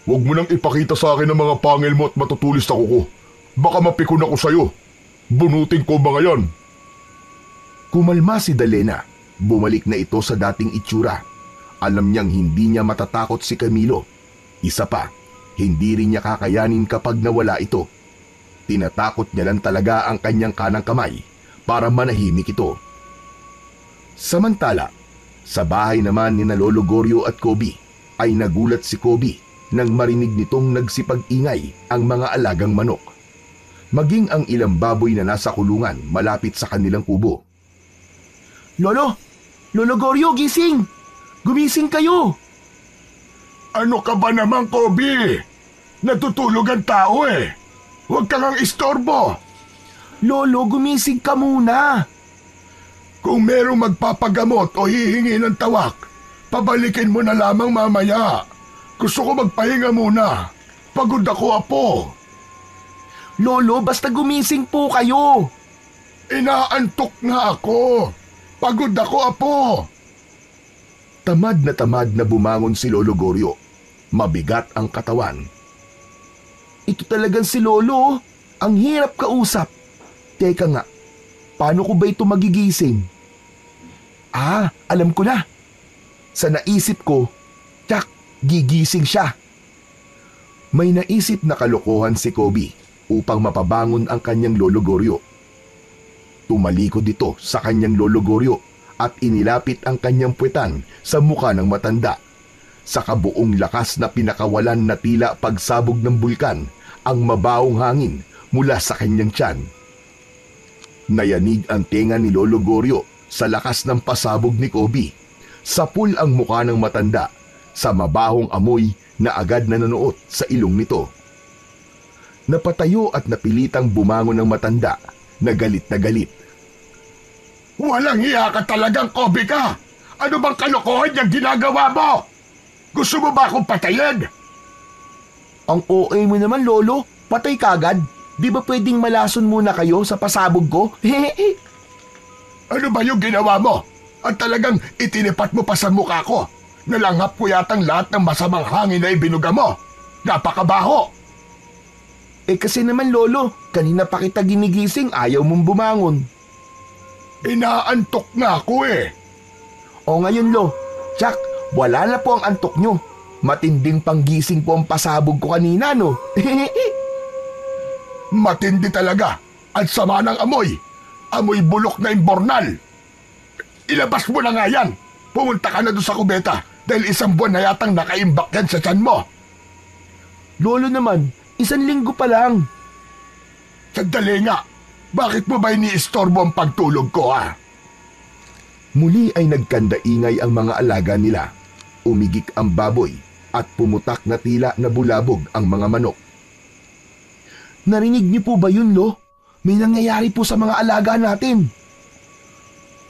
Huwag mo nang ipakita sa akin ang mga pangil mo at matutulis na kuko. Baka mapikon ako sa'yo. Bunutin ko mga yan. Kumalma si Dalena. Bumalik na ito sa dating itsura. Alam niyang hindi niya matatakot si Camilo. Isa pa, hindi rin niya kakayanin kapag nawala ito. Tinatakot niya lang talaga ang kanyang kanang kamay para manahimik ito. Samantala, sa bahay naman ni Lolo Goryo at Kobe ay nagulat si Kobe nang marinig nitong nagsipag-ingay ang mga alagang manok. Maging ang ilang baboy na nasa kulungan malapit sa kanilang kubo. Lolo! Lolo Goryo, gising! Gumising kayo! Ano ka ba naman, Kobe? Natutulog ang tao eh. Huwag kang ang istorbo. Lolo, gumising ka muna! Kung merong magpapagamot o hihingi ng tawak, pabalikin mo na lamang mamaya. Gusto ko magpahinga muna. Pagod ako, Apo. Lolo, basta gumising po kayo! Inaantok na ako. Pagod ako, Apo. Tamad na bumangon si Lolo Goryo. Mabigat ang katawan. Ito talagang si Lolo, ang hirap kausap. Teka nga, paano ko ba ito magigising? Alam ko na. Sa naisip ko, tsak, gigising siya. May naisip na kalokohan si Kobe upang mapabangon ang kanyang Lolo Goryo. Tumalikod ito sa kanyang Lolo Goryo at inilapit ang kanyang puwetan sa muka ng matanda. Sa kabuong lakas na pinakawalan na tila pagsabog ng bulkan ang mabawong hangin mula sa kanyang tiyan. Nayanig ang tenga ni Lolo Goryo sa lakas ng pasabog ni Kobe. Sapul ang muka ng matanda sa mabahong amoy na agad na nanuot sa ilong nito. Napatayo at napilitang bumangon ng matanda na galit na galit. Walang hiya ka talagang, Kobe ka. Ano bang kalokohan yung ginagawa mo? Gusto mo ba akong patayin? Ang OA mo naman, Lolo. Patay kagad. Di ba pwedeng malason muna kayo sa pasabog ko? Ano ba yung ginawa mo? At talagang itinipat mo pa sa mukha ko. Nalanghap ko yatang lahat ng masamang hangin na ibinuga mo. Napakabaho. Kasi naman, Lolo, kanina pa kita ginigising, ayaw mong bumangon. Inaantok na ako eh. O ngayon, Lo, tsak, wala na po ang antok nyo. Matinding panggising po ang pasabog ko kanina, no? Matindi talaga. At sama ng amoy. Amoy bulok na imbornal. Ilabas mo na nga yan. Pumunta ka na doon sa kubeta dahil isang buwan na yatang nakaimbak yan sa tiyan mo. Lolo naman, 1 linggo pa lang. Sandali nga. Bakit mo ba iniistorbo ang pagtulog ko, ha? Muli ay nagkandaingay ang mga alaga nila. Umigik ang baboy at pumutak na tila na bulabog ang mga manok. Narinig niyo po ba yun, Lo? May nangyayari po sa mga alaga natin.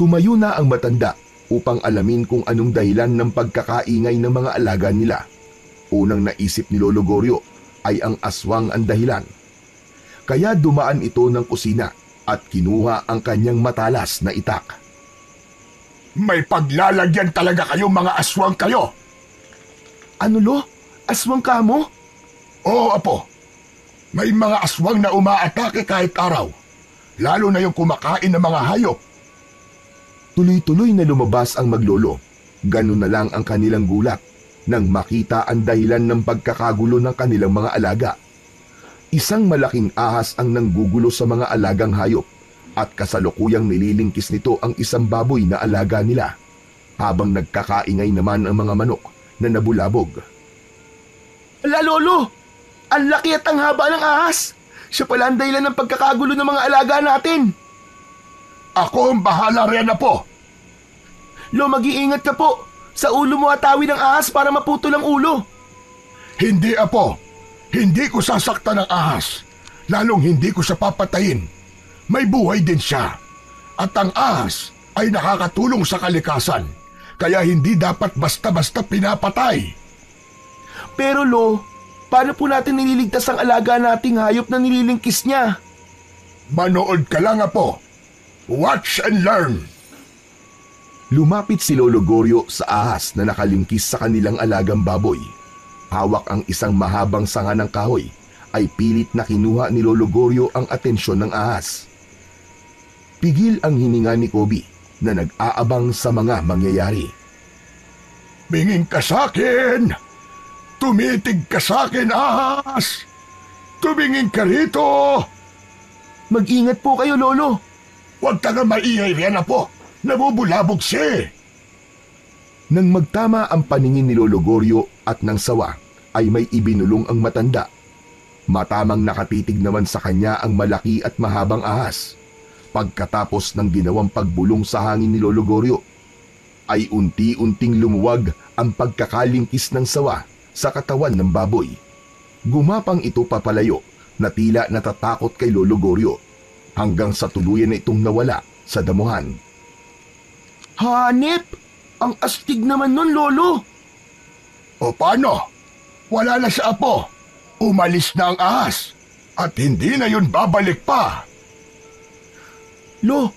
Tumayo na ang matanda upang alamin kung anong dahilan ng pagkakaingay ng mga alaga nila. Unang naisip ni Lolo Goryo ay ang aswang ang dahilan. Kaya dumaan ito ng kusina at kinuha ang kanyang matalas na itak. May paglalagyan talaga kayo, mga aswang kayo. Ano, Lo? Aswang ka mo? Oo, Apo. May mga aswang na umaatake kahit araw. Lalo na yung kumakain ng mga hayop. Tuloy-tuloy na lumabas ang maglolo. Ganun na lang ang kanilang gulat nang makita ang dahilan ng pagkakagulo ng kanilang mga alaga. Isang malaking ahas ang nanggugulo sa mga alagang hayop at kasalukuyang nililingkis nito ang isang baboy na alaga nila. Habang nagkakaingay naman ang mga manok na nabulabog. Ala lolo, ang laki at ang haba ng ahas. Siya pala ang dahilan ng pagkakagulo ng mga alaga natin. Ako ang bahala riyan, Apo. Lo, mag-iingat ka po. Sa ulo mo atawid ang ahas para maputol ang ulo. Hindi, Apo. Hindi ko sasaktan ng ahas. Lalong hindi ko siya papatayin. May buhay din siya. At ang ahas ay nakakatulong sa kalikasan. Kaya hindi dapat basta-basta pinapatay. Pero Lo, paano po natin nililigtas ang alaga nating hayop na nililingkis niya? Manood ka lang, Apo. Watch and learn. Lumapit si Lolo Goryo sa ahas na nakalingkis sa kanilang alagang baboy. Hawak ang isang mahabang sanga ng kahoy, ay pilit na kinuha ni Lolo Goryo ang atensyon ng ahas. Pigil ang hininga ni Kobe na nag-aabang sa mga mangyayari. Binging ka sa'kin! Tumitig ka sa'kin, ahas! Tumingin ka rito! Mag-ingat po kayo, Lolo. Huwag ka nga maingay riyan, Apo. Nabubulabog siya. Nang magtama ang paningin ni Lolo Goryo at ng sawa, ay may ibinulong ang matanda. Matamang nakatitig naman sa kanya ang malaki at mahabang ahas. Pagkatapos ng ginawang pagbulong sa hangin ni Lolo Goryo, ay unti-unting lumuwag ang pagkakalingkis ng sawa sa katawan ng baboy. Gumapang ito papalayo na tila natatakot kay Lolo Goryo hanggang sa tuluyan na itong nawala sa damuhan. Hanep! Ang astig naman nun, Lolo. O paano? Wala na siya, Apo. Umalis na ang ahas. At hindi na yun babalik pa. Lo,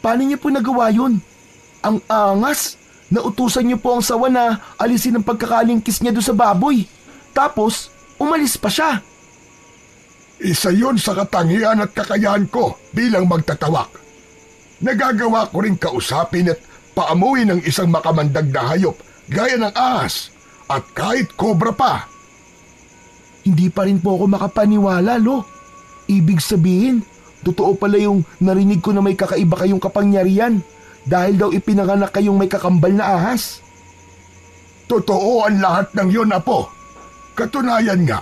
paano niyo po nagawa yun? Ang angas! Nautusan niyo po ang sawa na alisin ang pagkakalingkis niya doon sa baboy. Tapos, umalis pa siya. Isa yun sa katangian at kakayahan ko bilang magtatawak. Nagagawa ko rin kausapin at paamuin ng isang makamandag na hayop gaya ng ahas at kahit kobra pa. Hindi pa rin po ako makapaniwala, Lo. Ibig sabihin, totoo pala yung narinig ko na may kakaiba kayong kapangyarihan dahil daw ipinanganak kayong may kakambal na ahas. Totoo ang lahat ng yun, Apo. Katunayan nga,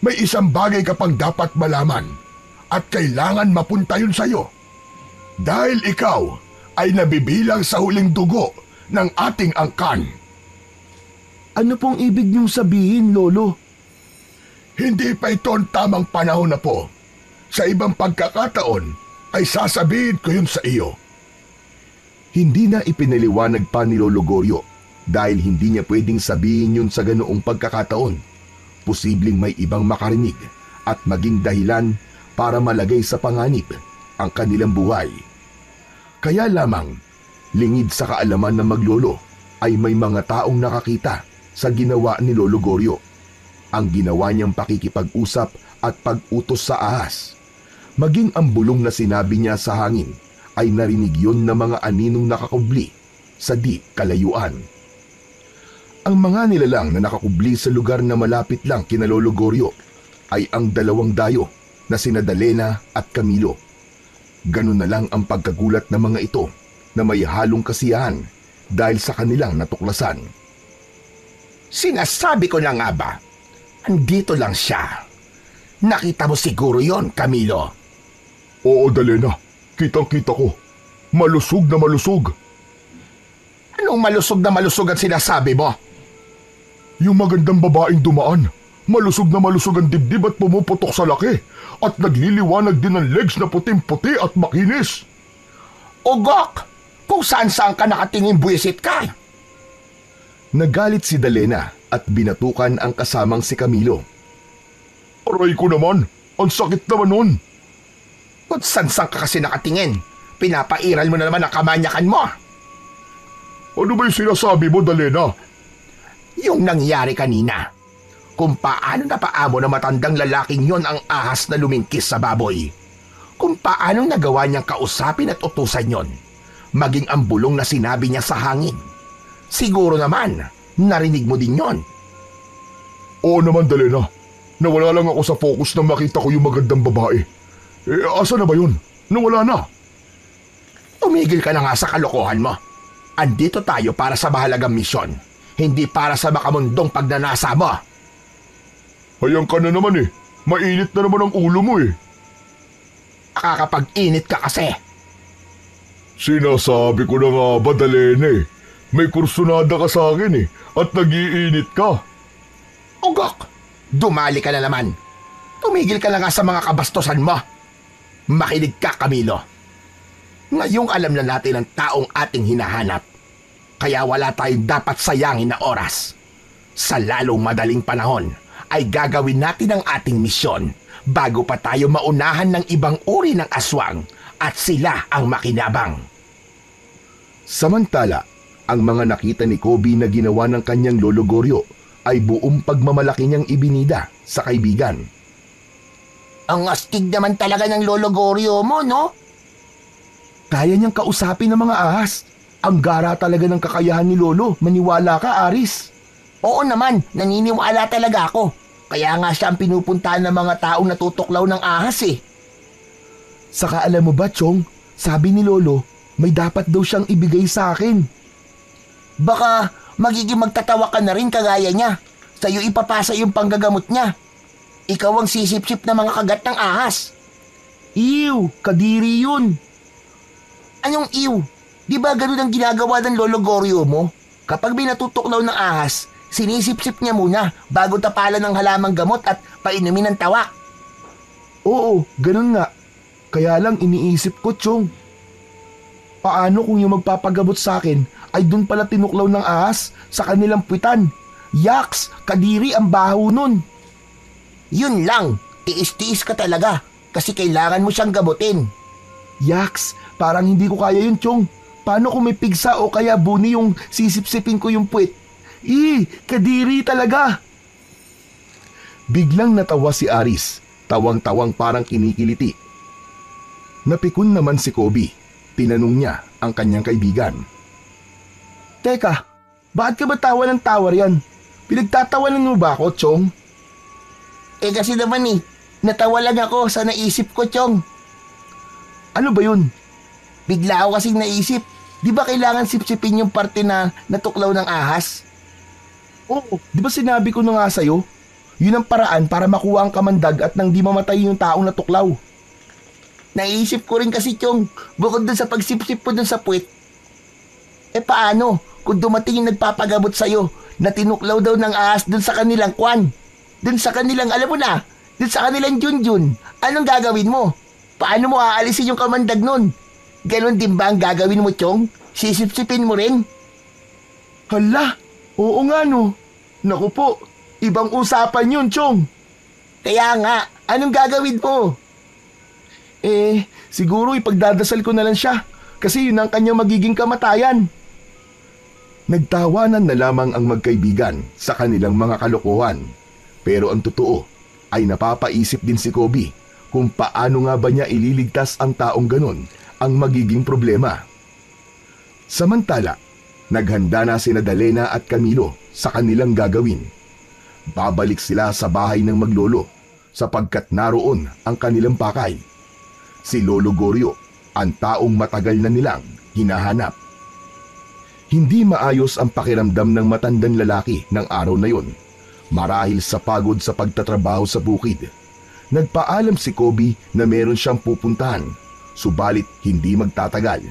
may isang bagay ka pang dapat malaman at kailangan mapunta yun sa'yo. Dahil ikaw ay nabibilang sa huling dugo ng ating angkan. Ano pong ibig niyong sabihin, Lolo? Hindi pa ito ang tamang panahon, Apo. Sa ibang pagkakataon ay sasabihin ko yun sa iyo. Hindi na ipinaliwanag pa ni Lolo Goryo dahil hindi niya pwedeng sabihin yun sa ganoong pagkakataon. Posibleng may ibang makarinig at maging dahilan para malagay sa panganib ang kanilang buhay. Kaya lamang, lingid sa kaalaman ng maglolo ay may mga taong nakakita sa ginawa ni Lolo Goryo. Ang ginawa niyang pakikipag-usap at pag-utos sa ahas. Maging ang bulong na sinabi niya sa hangin ay narinig yon ng mga aninong nakakubli sa di kalayuan. Ang mga nilalang na nakakubli sa lugar na malapit lang kina Lolo Goryo ay ang dalawang dayo na sina Dalena at Camilo. Ganun na lang ang pagkagulat ng mga ito na may halong kasiyahan dahil sa kanilang natuklasan. Sinasabi ko na nga ba, andito lang siya. Nakita mo siguro yon, Camilo. Oo, Dalena. Kitang-kita ko. Malusog na malusog. Anong malusog na malusog ang sinasabi mo? Yung magandang babaeng dumaan. Malusog na malusog ang dibdib at pumuputok sa laki. At nagliliwanag din ang legs na puting-puti at makinis. Ugok! Kung saan-saan ka nakatingin buwisit ka. Nagalit si Dalena at binatukan ang kasamang si Camilo. Aray ko naman. Ang sakit naman nun. Kung saan-saan ka kasi nakatingin, pinapairal mo na naman ang kamanyakan mo. Ano ba yung sinasabi mo, Dalena? Yung nangyari kanina. Kung paano napaamo na matandang lalaking yon ang ahas na lumingkis sa baboy. Kung paano nagawa niyang kausapin at utusan yon. Maging ang bulong na sinabi niya sa hangin. Siguro naman, narinig mo din yon. Oo naman, Dalena. Nawala lang ako sa focus nang makita ko yung magandang babae. Asa na ba yun? Nawala na. Tumigil ka na nga sa kalokohan mo. Andito tayo para sa mahalagang misyon. hindi para sa makamundong pagnanasa mo. Hayang ka na naman eh. Mainit na naman ang ulo mo eh. Nakakapag-init ka kasi. Sinasabi ko na nga ba, Dalene? May kursunada ka sa akin eh. At nag-iinit ka. Ugok! Dumali ka na naman. Tumigil ka na nga sa mga kabastusan mo. Makinig ka, Camilo. Ngayong alam na natin ang taong ating hinahanap. Kaya wala tayong dapat sayangin na oras. Sa lalong madaling panahon ay gagawin natin ang ating misyon bago pa tayo maunahan ng ibang uri ng aswang at sila ang makinabang. Samantala, ang mga nakita ni Kobe na ginawa ng kanyang lolo Goryo ay buong pagmamalaki niyang ibinida sa kaibigan. Ang astig naman talaga ng Lolo Goryo mo, no? Kaya niyang kausapin ng mga ahas. Ang gara talaga ng kakayahan ni Lolo. Maniwala ka, Aris. Oo naman, naniniwala talaga ako. Kaya nga siya ang pinupuntahan ng mga taong natutuklaw ng ahas eh. Saka alam mo ba, Chong? Sabi ni Lolo, may dapat daw siyang ibigay sa akin. Baka magiging magtatawa ka na rin kagaya niya. Sa'yo ipapasa yung panggagamot niya. Ikaw ang sisip-sip na mga kagat ng ahas. Ew, kadiri yun. Anong ew? Di ba ganun ang ginagawa ng Lolo Goryo mo? Kapag may natutuklaw ng ahas, sinisip-sip niya muna bago tapalan ng halamang gamot at painumin ng tawa. Oo, ganun nga. Kaya lang iniisip ko, Chong. Paano kung yung magpapagamot sa akin ay dun pala tinuklaw ng ahas sa kanilang puwitan? Yaks, kadiri ang baho nun. Yun lang, tiis-tiis ka talaga kasi kailangan mo siyang gamutin. Yaks, parang hindi ko kaya yun, Chong. Paano kung may pigsa o kaya buni yung sisip-sipin ko yung puwit? Kadiri talaga. Biglang natawa si Aris, tawang-tawang parang kinikiliti. Napikon naman si Kobe. Tinanong niya ang kanyang kaibigan. Teka, bakit ka ba tawa ng tawa riyan? Pinagtatawanan mo ba ako, Chong? Kasi naman natawa lang ako sa naisip ko, Chong. Ano ba yun? Bigla ako kasing naisip, di ba kailangan sipsipin yung parte na natuklaw ng ahas? Oo, di ba sinabi ko na nga sa'yo? Yun ang paraan para makuha ang kamandag at nang di mamatay yung taong natuklaw. Naisip ko rin kasi, Chong, bukod dun sa pagsipsip po dun sa puwit. Paano kung dumating yung nagpapagamot sa'yo na tinuklaw daw ng ahas dun sa kanilang kwan? Dun sa kanilang, alam mo na, dun sa kanilang junjun. Anong gagawin mo? Paano mo aalisin yung kamandag nun? Ganon din ba ang gagawin mo, Chong? Sisipsipin mo rin? Hala, oo nga no. Naku po, ibang usapan yun, Chong. Kaya nga, anong gagawin mo? Siguro ipagdadasal ko na lang siya kasi yun ang kanyang magiging kamatayan. Nagtawanan na lamang ang magkaibigan sa kanilang mga kalokohan. Pero ang totoo ay napapaisip din si Kobe kung paano nga ba niya ililigtas ang taong ganon ang magiging problema. Samantala, naghanda na sina Dalena at Camilo sa kanilang gagawin. Babalik sila sa bahay ng maglolo sapagkat naroon ang kanilang pakay. Si Lolo Goryo, ang taong matagal na nilang hinahanap. Hindi maayos ang pakiramdam ng matandang lalaki ng araw na yon. Marahil sa pagod sa pagtatrabaho sa bukid. Nagpaalam si Kobe na meron siyang pupuntahan, subalit hindi magtatagal.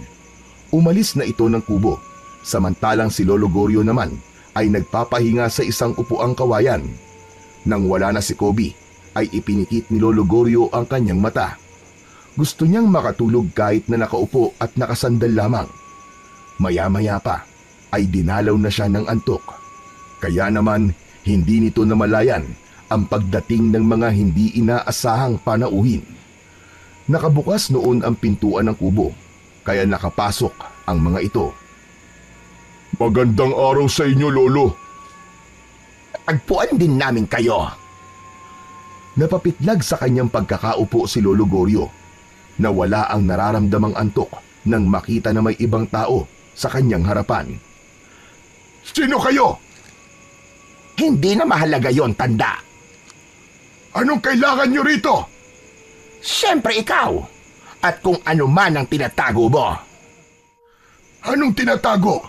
Umalis na ito ng kubo, samantalang si Lolo Goryo naman ay nagpapahinga sa isang upuang kawayan. Nang wala na si Kobe, ay ipinikit ni Lolo Goryo ang kanyang mata. Gusto niyang makatulog kahit na nakaupo at nakasandal lamang. Maya-maya pa ay dinalaw na siya ng antok. Kaya naman hindi nito namalayan ang pagdating ng mga hindi inaasahang panauhin. Nakabukas noon ang pintuan ng kubo, kaya nakapasok ang mga ito. Magandang araw sa inyo, Lolo. Tagpuan din namin kayo. Napapitlag sa kanyang pagkakaupo si Lolo Goryo na wala ang nararamdamang antok nang makita na may ibang tao sa kanyang harapan. Sino kayo? Hindi na mahalaga yon, tanda. Anong kailangan nyo rito? Siyempre ikaw. At kung ano man ang tinatago mo. Anong tinatago?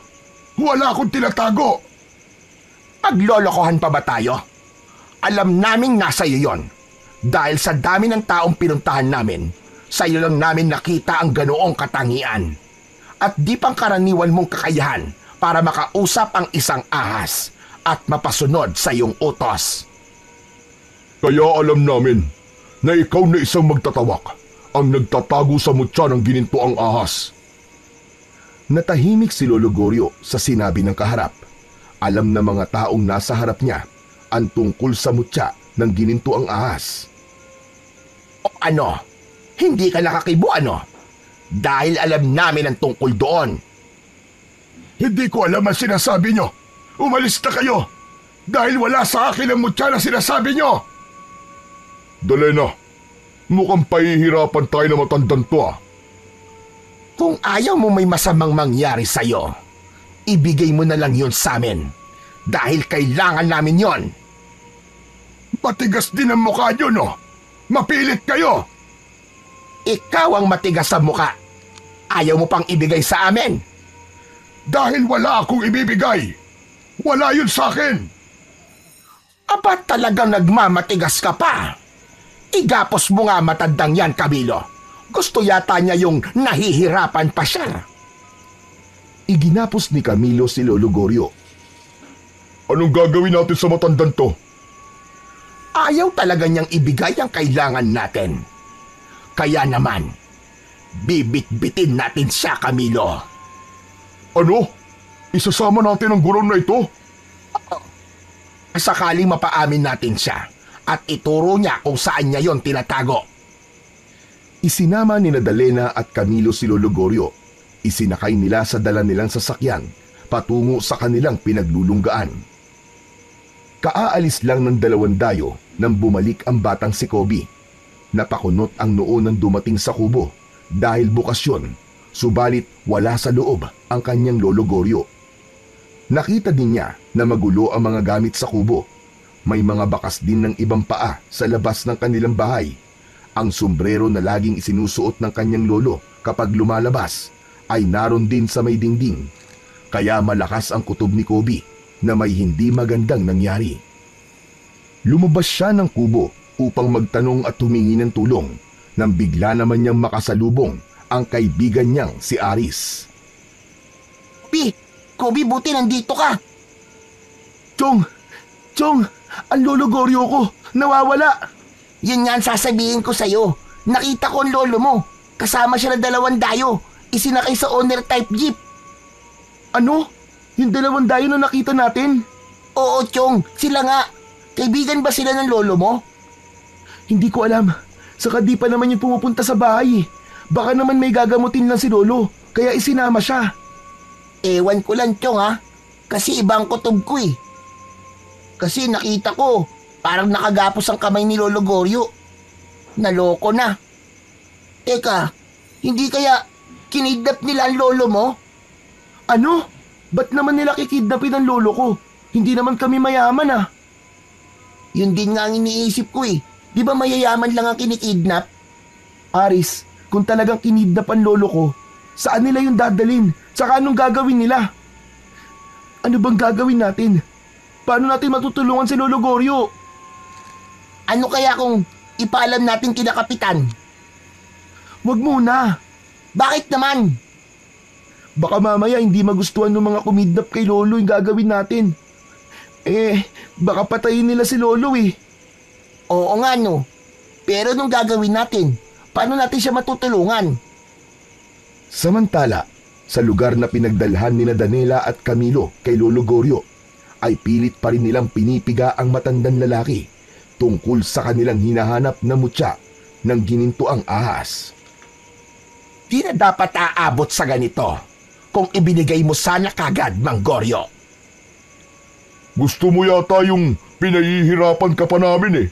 Wala akong tinatago. Paglolokohan pa ba tayo? Alam naming nasa iyo yon. Dahil sa dami ng taong pinuntahan namin, sa iyo lang namin nakita ang ganoong katangian. At di pang karaniwan mong kakayahan para makausap ang isang ahas at mapasunod sa iyong utos. Kaya alam namin na ikaw na isang magtatawak ang nagtatago sa mutya ng ginintuang ahas. Natahimik si Lolo Goryo sa sinabi ng kaharap. Alam na mga taong nasa harap niya ang tungkol sa mutya ng ginintuang ahas. O ano? Hindi ka nakakibo ano? Dahil alam namin ang tungkol doon. Hindi ko alam ang sinasabi nyo. Umalis na kayo. Dahil wala sa akin ang mutya na sinasabi nyo. Dalena, mukhang pahihirapan tayo na matandang to ah. Kung ayaw mo may masamang mangyari sa'yo, ibigay mo na lang yun sa amin. Dahil kailangan namin yon. Matigas din ang mukha nyo no. Mapilit kayo. Ikaw ang matigas sa muka. Ayaw mo pang ibigay sa amin. Dahil wala akong ibibigay. Wala yun sa akin. Aba talagang nagmamatigas ka pa. Igapos mo nga matandang yan, Camilo. Gusto yata niya yung nahihirapan pa siya. Iginapos ni Camilo si Lolo Goryo. Anong gagawin natin sa matandang to? Ayaw talaga niyang ibigay ang kailangan natin. Kaya naman, bibit-bitin natin siya, Camilo. Ano? Isasama natin ang gurong na ito? Sakaling mapaamin natin siya at ituro niya kung saan niya yon tinatago. Isinama ni Dalena at Camilo si Lolo Goryo. Isinakay nila sa dala nilang sasakyan patungo sa kanilang pinaglulunggaan. Kaaalis lang ng 2 dayo nang bumalik ang batang si Kobe. Napakunot ang noo ng dumating sa kubo dahil bukasyon, subalit wala sa loob ang kanyang Lolo Goryo. Nakita din niya na magulo ang mga gamit sa kubo. May mga bakas din ng ibang paa sa labas ng kanilang bahay. Ang sombrero na laging isinusuot ng kanyang lolo kapag lumalabas ay naroon din sa may dingding. Kaya malakas ang kutob ni Kobe na may hindi magandang nangyari. Lumabas siya ng kubo upang magtanong at humingi ng tulong nang bigla naman niyang makasalubong ang kaibigan niyang si Aris. Kobe, buti nandito ka. Chong, ang Lolo Goryo ko, nawawala. Yun nga ang sasabihin ko sa'yo. Nakita ko ang lolo mo. Kasama siya ng 2 dayo. Isinakay sa owner type jeep. Ano? Yung 2 dayo na nakita natin? Oo, Chong. Sila nga. Kaibigan ba sila ng lolo mo? Hindi ko alam. Saka di pa naman yung pumupunta sa bahay. Baka naman may gagamutin lang si Lolo, kaya isinama siya. Ewan ko lang, Chong ha. Kasi ibang kutob ko eh. Kasi nakita ko, parang nakagapos ang kamay ni Lolo Goryo. Naloko na. Teka, hindi kaya kinidnap nila ang lolo mo? Ano? Ba't naman nila kikidnapin ang lolo ko? Hindi naman kami mayaman ah. Yun din nga ang iniisip ko eh. Di ba mayayaman lang ang kinikidnap? Aris, kung talagang kinidnap ang lolo ko, saan nila yung dadalin? Saka anong gagawin nila? Ano bang gagawin natin? Paano natin matutulungan si Lolo Goryo? Ano kaya kung ipaalam natin kina Kapitan? Wag muna. Bakit naman? Baka mamaya hindi magustuhan ng mga kumidnap kay Lolo yung gagawin natin. Baka patayin nila si Lolo eh. Oo nga no. Pero nung gagawin natin, paano natin siya matutulungan? Samantala, sa lugar na pinagdalhan ni Danela at Camilo kay Lolo Goryo, ay pilit pa rin nilang pinipiga ang matandang lalaki tungkol sa kanilang hinahanap na mutya ng ginintuang ahas. Di na dapat aabot sa ganito kung ibinigay mo sana kagad, Mang Goryo. Gusto mo yata yung pinahihirapan ka pa namin eh.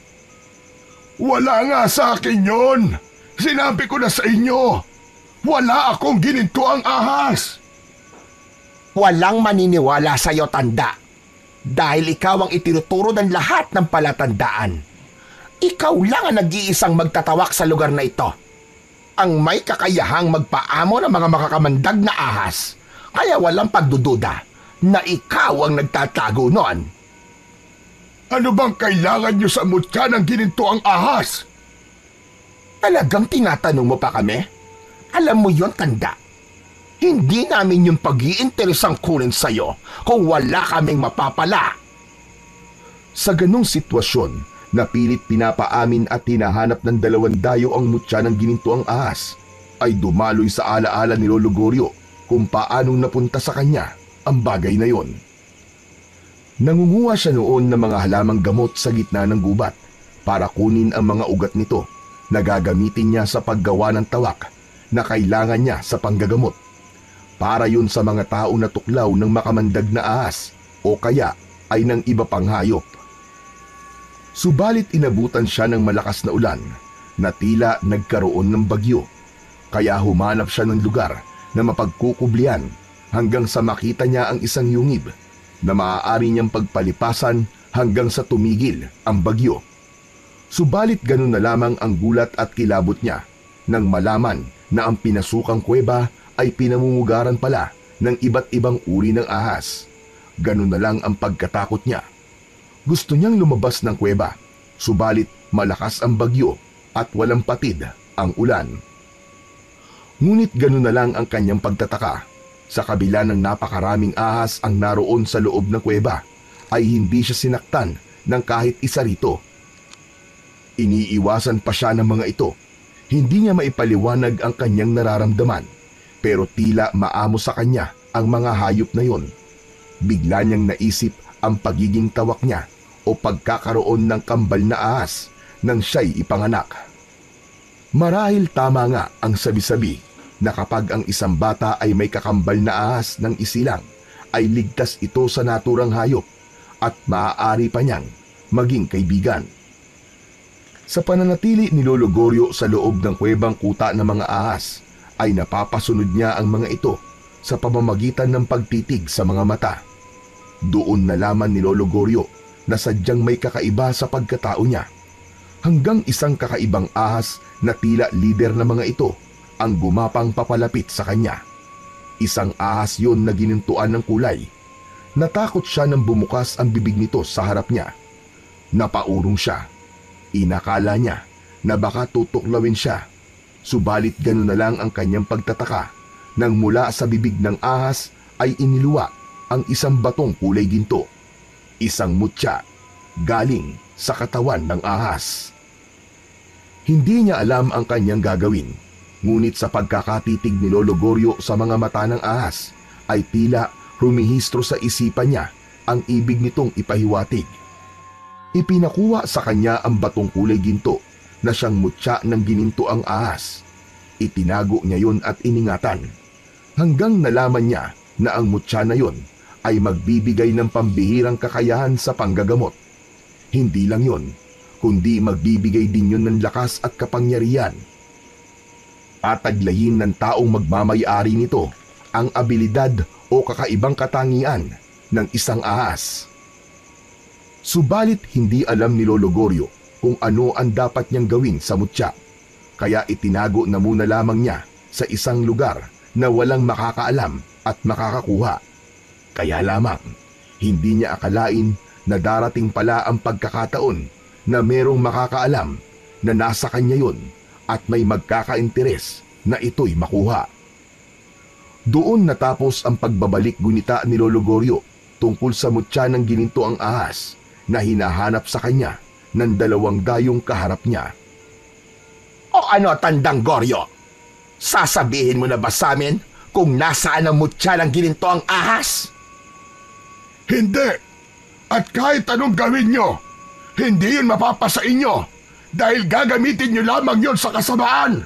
Wala nga sa akin yon. Sinabi ko na sa inyo. Wala akong ginintuang ahas. Walang maniniwala sa'yo, tanda. Dahil ikaw ang itinuturo ng lahat ng palatandaan. Ikaw lang ang nag-iisang magtatawak sa lugar na ito. Ang may kakayahang magpaamo ng mga makakamandag na ahas. Kaya walang pagdududa na ikaw ang nagtatago noon. Ano bang kailangan nyo sa mutya ng gininto ang ahas? Talagang tinatanong mo pa kami? Alam mo yon, tanda. Hindi namin yung pag-iinteresang kunin sa'yo kung wala kaming mapapala. Sa ganong sitwasyon, napilit pinapaamin at hinahanap ng dalawang dayo ang mutya ng gininto ang ahas, ay dumaloy sa alaala ni Lolo Goryo kung paanong napunta sa kanya ang bagay na yon. Nangunguha siya noon ng mga halamang gamot sa gitna ng gubat para kunin ang mga ugat nito na gagamitin niya sa paggawa ng tawak na kailangan niya sa panggagamot. Para yun sa mga tao na tuklaw ng makamandag na ahas o kaya ay ng iba pang hayop. Subalit inabutan siya ng malakas na ulan na tila nagkaroon ng bagyo, kaya humanap siya ng lugar na mapagkukublian hanggang sa makita niya ang isang yungib na maaari niyang pagpalipasan hanggang sa tumigil ang bagyo. Subalit ganun na lamang ang gulat at kilabot niya nang malaman na ang pinasukang kuweba ay pinamumugaran pala ng iba't ibang uri ng ahas. Ganun na lang ang pagkatakot niya. Gusto niyang lumabas ng kuweba, subalit malakas ang bagyo at walang patid ang ulan. Ngunit ganun na lang ang kanyang pagtataka. Sa kabila ng napakaraming ahas ang naroon sa loob ng kuweba, ay hindi siya sinaktan ng kahit isa rito. Iniiwasan pa siya ng mga ito. Hindi niya maipaliwanag ang kanyang nararamdaman, pero tila maamo sa kanya ang mga hayop na yon. Bigla niyang naisip ang pagiging tawak niya o pagkakaroon ng kambal na ahas nang siya'y ipanganak. Marahil tama nga ang sabi-sabi na kapag ang isang bata ay may kakambal na ahas ng isilang, ay ligtas ito sa naturang hayop at maaari pa niyang maging kaibigan. Sa pananatili ni Lolo Goryo sa loob ng kuwebang kuta ng mga ahas, ay napapasunod niya ang mga ito sa pamamagitan ng pagtitig sa mga mata. Doon nalaman ni Lolo Goryo na sadyang may kakaiba sa pagkatao niya. Hanggang isang kakaibang ahas na tila lider ng mga ito ang gumapang papalapit sa kanya. Isang ahas yon na ginintuan ng kulay. Natakot siya nang bumukas ang bibig nito sa harap niya. Napaurong siya. Inakala niya na baka tutuklawin siya. Subalit gano'n na lang ang kanyang pagtataka nang mula sa bibig ng ahas ay iniluwa ang isang batong kulay ginto. Isang mutya galing sa katawan ng ahas. Hindi niya alam ang kanyang gagawin, ngunit sa pagkakatitig ni Lolo Goryo sa mga mata ng ahas, ay tila rumihistro sa isipan niya ang ibig nitong ipahiwatig. Ipinakuha sa kanya ang batong kulay ginto na siyang mutya ng gininto ang ahas. Itinago niya yon at iningatan, hanggang nalaman niya na ang mutya na yon ay magbibigay ng pambihirang kakayahan sa panggagamot. Hindi lang yon, kundi magbibigay din yon ng lakas at kapangyarihan. Tataglayin ng taong magmamay-ari nito ang abilidad o kakaibang katangian ng isang ahas. Subalit hindi alam ni Lolo Goryo kung ano ang dapat niyang gawin sa mutya, kaya itinago na muna lamang niya sa isang lugar na walang makakaalam at makakakuha. Kaya lamang, hindi niya akalain na darating pala ang pagkakataon na merong makakaalam na nasa kanya yon at may magkakainteres na ito'y makuha. Doon natapos ang pagbabalik gunita ni Lolo Goryo tungkol sa mutya ng gininto ang ahas na hinahanap sa kanya ng dalawang dayong kaharap niya. O ano, Tandang Goryo? Sasabihin mo na ba sa amin kung nasaan ang mutya ng gininto ang ahas? Hindi! At kahit anong gawin nyo, hindi yun mapapasa inyo dahil gagamitin nyo lamang yun sa kasamaan.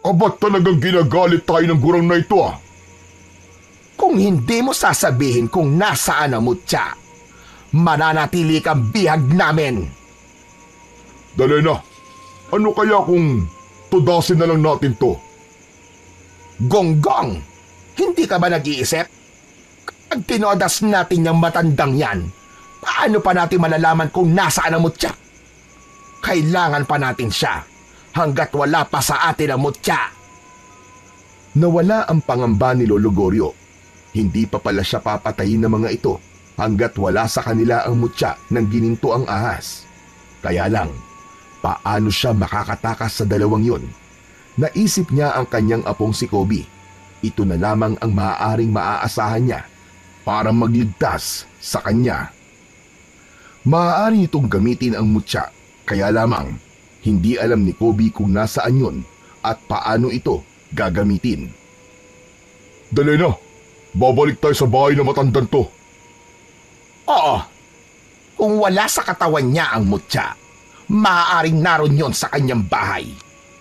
O ba't talagang ginagalit tayo ng gurang na ito ah? Kung hindi mo sasabihin kung nasaan ang mutya, mananatili kang bihag namin. Dali na, ano kaya kung tudasin na lang natin to? Gonggong, hindi ka ba nag-iisip? Kapag tinodas natin yung matandang yan, paano pa natin malalaman kung nasaan ang mutya? Kailangan pa natin siya hanggat wala pa sa atin ang mutya. Nawala ang pangamba ni Lolo Goryo. Hindi pa pala siya papatayin ng mga ito hanggat wala sa kanila ang mutya ng gininto ang ahas. Kaya lang, paano siya makakatakas sa dalawang yun? Naisip niya ang kanyang apong si Kobe. Ito na lamang ang maaaring maaasahan niya para magligtas sa kanya. Maaari itong gamitin ang mutya, kaya lamang hindi alam ni Kobe kung nasaan yun at paano ito gagamitin. Dali na, babalik tayo sa bahay na matandang to. Oo. Kung wala sa katawan niya ang mutya, maaaring naroon yon sa kanyang bahay.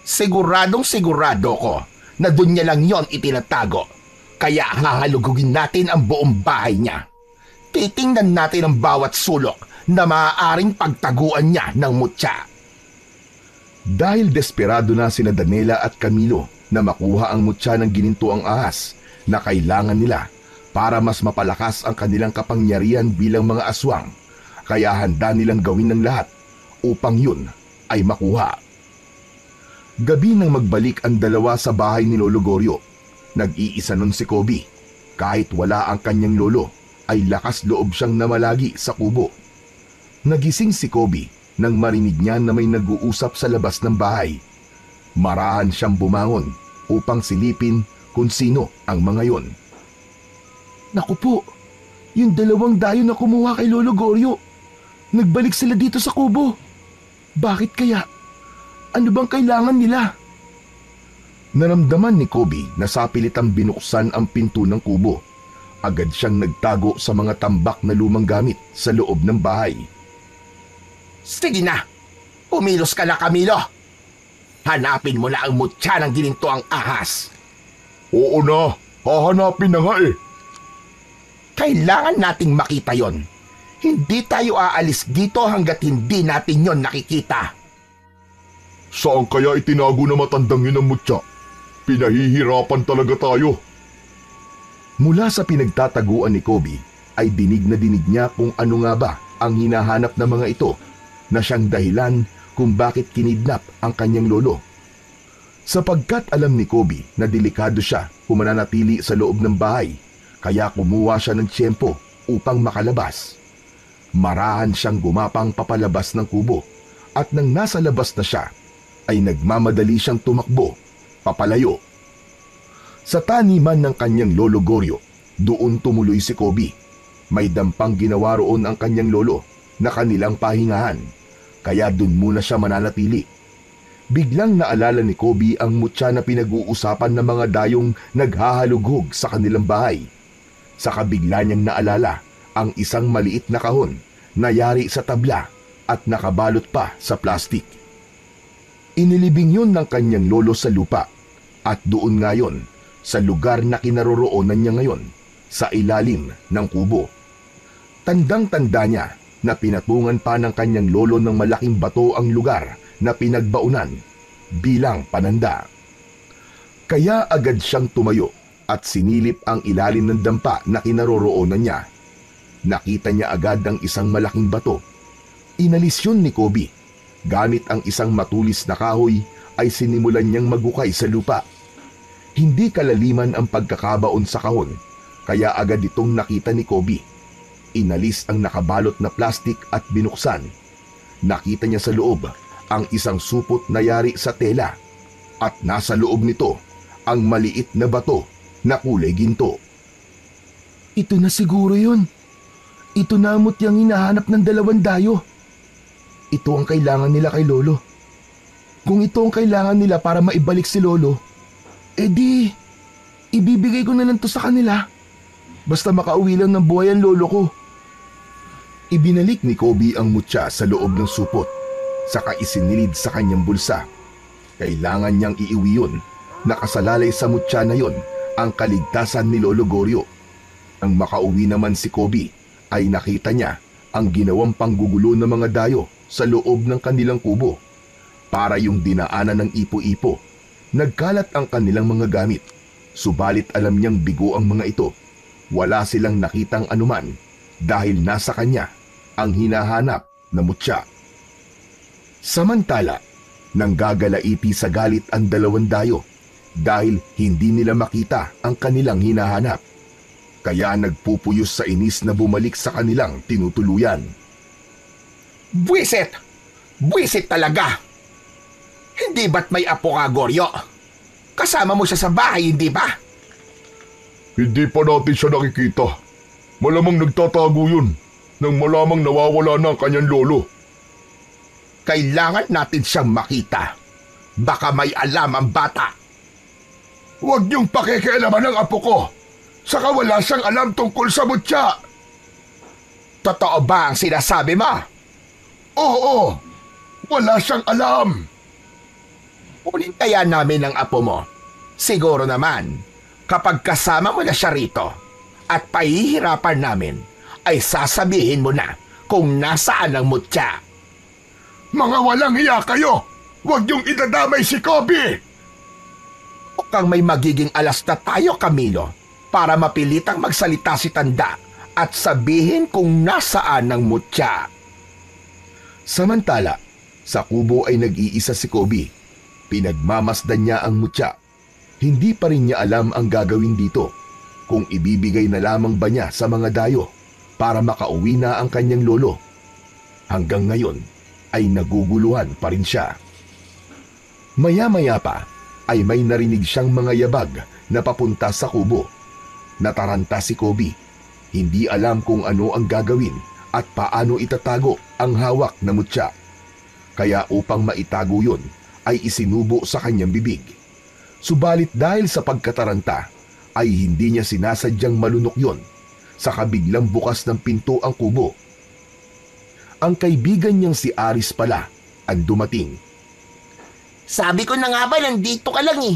Siguradong sigurado ko na doon niya lang yon itinatago. Kaya hahalugugin natin ang buong bahay niya. Titingnan natin ang bawat sulok na maaaring pagtaguan niya ng mutya. Dahil desperado na sina Daniela at Camilo na makuha ang mutya ng gininto ang ahas na kailangan nila para mas mapalakas ang kanilang kapangyarihan bilang mga aswang, kaya handa nilang gawin ng lahat upang yun ay makuha. Gabi nang magbalik ang dalawa sa bahay ni Lolo Goryo, nag-iisa nun si Kobe. Kahit wala ang kanyang lolo, ay lakas loob siyang namalagi sa kubo. Nagising si Kobe nang marinig niya na may nag-uusap sa labas ng bahay. Marahan siyang bumangon upang silipin kung sino ang mga yon. Naku po, yung dalawang dayo na kumuha kay Lolo Goryo. Nagbalik sila dito sa kubo. Bakit kaya? Ano bang kailangan nila? Naramdaman ni Kobe na sapilitang binuksan ang pinto ng kubo. Agad siyang nagtago sa mga tambak na lumang gamit sa loob ng bahay. Sige na, pumilos ka na, Camilo. Hanapin mo na ang mutya ng gininto ang ahas. Oo na, hahanapin na nga eh. Kailangan nating makita yon. Hindi tayo aalis dito hanggat hindi natin yon nakikita. Saan kaya itinago na matandang yun ang mutya? Pinahihirapan talaga tayo. Mula sa pinagtataguan ni Kobe ay dinig na dinig niya kung ano nga ba ang hinahanap ng mga ito na siyang dahilan kung bakit kinidnap ang kanyang lolo. Sapagkat alam ni Kobe na delikado siya kung mananatili sa loob ng bahay, kaya kumuha siya ng tiyempo upang makalabas. Marahan siyang gumapang papalabas ng kubo at nang nasa labas na siya, ay nagmamadali siyang tumakbo, papalayo. Sa taniman ng kanyang Lolo Goryo, doon tumuloy si Kobe. May dampang ginawa roon ang kanyang lolo na kanilang pahingahan, kaya doon muna siya mananatili. Biglang naalala ni Kobe ang mutya na pinag-uusapan ng mga dayong naghahalughog sa kanilang bahay. Saka bigla niyang naalala ang isang maliit na kahon na yari sa tabla at nakabalot pa sa plastik. Inilibing yun ng kanyang lolo sa lupa at doon ngayon sa lugar na kinaroroonan niya ngayon sa ilalim ng kubo. Tandang-tanda niya na pinatungan pa ng kanyang lolo ng malaking bato ang lugar na pinagbaunan bilang pananda. Kaya agad siyang tumayo at sinilip ang ilalim ng dampa na kinaroroonan niya. Nakita niya agad ang isang malaking bato. Inalis yun ni Kobe. Gamit ang isang matulis na kahoy ay sinimulan niyang magukay sa lupa. Hindi kalaliman ang pagkakabaon sa kahon, kaya agad itong nakita ni Kobe. Inalis ang nakabalot na plastik at binuksan. Nakita niya sa loob ang isang supot na yari sa tela at nasa loob nito ang maliit na bato na kulay ginto. Ito na siguro yun. Ito na ang mutyang hinahanap ng dalawang dayo. Ito ang kailangan nila kay Lolo. Kung ito ang kailangan nila para maibalik si Lolo, edi, ibibigay ko na lang to sa kanila. Basta makauwi lang ng buhay ang lolo ko. Ibinalik ni Kobe ang mutya sa loob ng supot, saka isinilid sa kanyang bulsa. Kailangan niyang iiwi yun. Nakasalalay sa mutya na yon ang kaligtasan ni Lolo Goryo. Nang makauwi naman si Kobe, ay nakita niya ang ginawang panggugulo ng mga dayo sa loob ng kanilang kubo. Para yung dinaanan ng ipo-ipo, nagkalat ang kanilang mga gamit. Subalit alam niyang bigo ang mga ito. Wala silang nakitang anuman dahil nasa kanya ang hinahanap na mutya. Samantala, nanggagalaiti sa galit ang dalawang dayo dahil hindi nila makita ang kanilang hinahanap. Kaya nagpupuyos sa inis na bumalik sa kanilang tinutuluyan. Buwisit! Buwisit talaga! Hindi ba't may apo ka, Goryo? Kasama mo siya sa bahay, hindi ba? Hindi pa natin siya nakikita. Malamang nagtatago yun nang malamang nawawala na ang kanyang lolo. Kailangan natin siyang makita. Baka may alam ang bata. Huwag niyong pakikialaman ng apo ko. Saka wala siyang alam tungkol sa mutya. Totoo ba ang sinasabi mo? Oo, wala siyang alam. Kunin kaya namin ang apo mo. Siguro naman, kapag kasama mo na siya rito at pahihirapan namin, ay sasabihin mo na kung nasaan ang mutya. Mga walang hiya kayo! Huwag niyong idadamay si Kobe! Mukhang may magiging alas na tayo, Camilo, para mapilitang magsalita si Tanda at sabihin kung nasaan ang mutya. Samantala, sa kubo ay nag-iisa si Kobe. Pinagmamasdan niya ang mutya. Hindi pa rin niya alam ang gagawin dito, kung ibibigay na lamang ba niya sa mga dayo para makauwi na ang kanyang lolo. Hanggang ngayon ay naguguluhan pa rin siya. Maya-maya pa ay may narinig siyang mga yabag na papunta sa kubo. Nataranta si Kobe. Hindi alam kung ano ang gagawin at paano itatago ang hawak na mutya. Kaya upang maitago yun, ay isinubo sa kanyang bibig. Subalit dahil sa pagkataranta, ay hindi niya sinasadyang malunok yon. Sa kabiglang bukas ng pinto ang kubo. Ang kaibigan niyang si Aris pala ang dumating. Sabi ko na nga ba, nandito ka lang eh.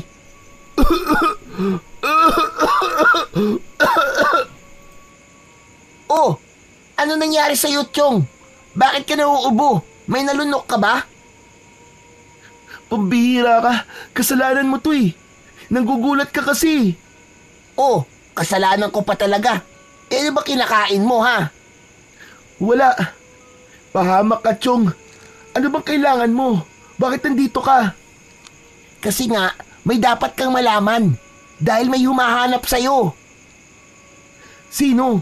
Oh, ano nangyari sa'yo, Chong? Bakit ka nauubo? May nalunok ka ba? Pambihira ka. Kasalanan mo to eh. Nanggugulat ka kasi. Oh, kasalanan ko pa talaga. Eh, ano ba kinakain mo, ha? Wala. Pahamak ka, Chong. Ano bang kailangan mo? Bakit nandito ka? Kasi nga, may dapat kang malaman. Dahil may humahanap sa'yo. Sino?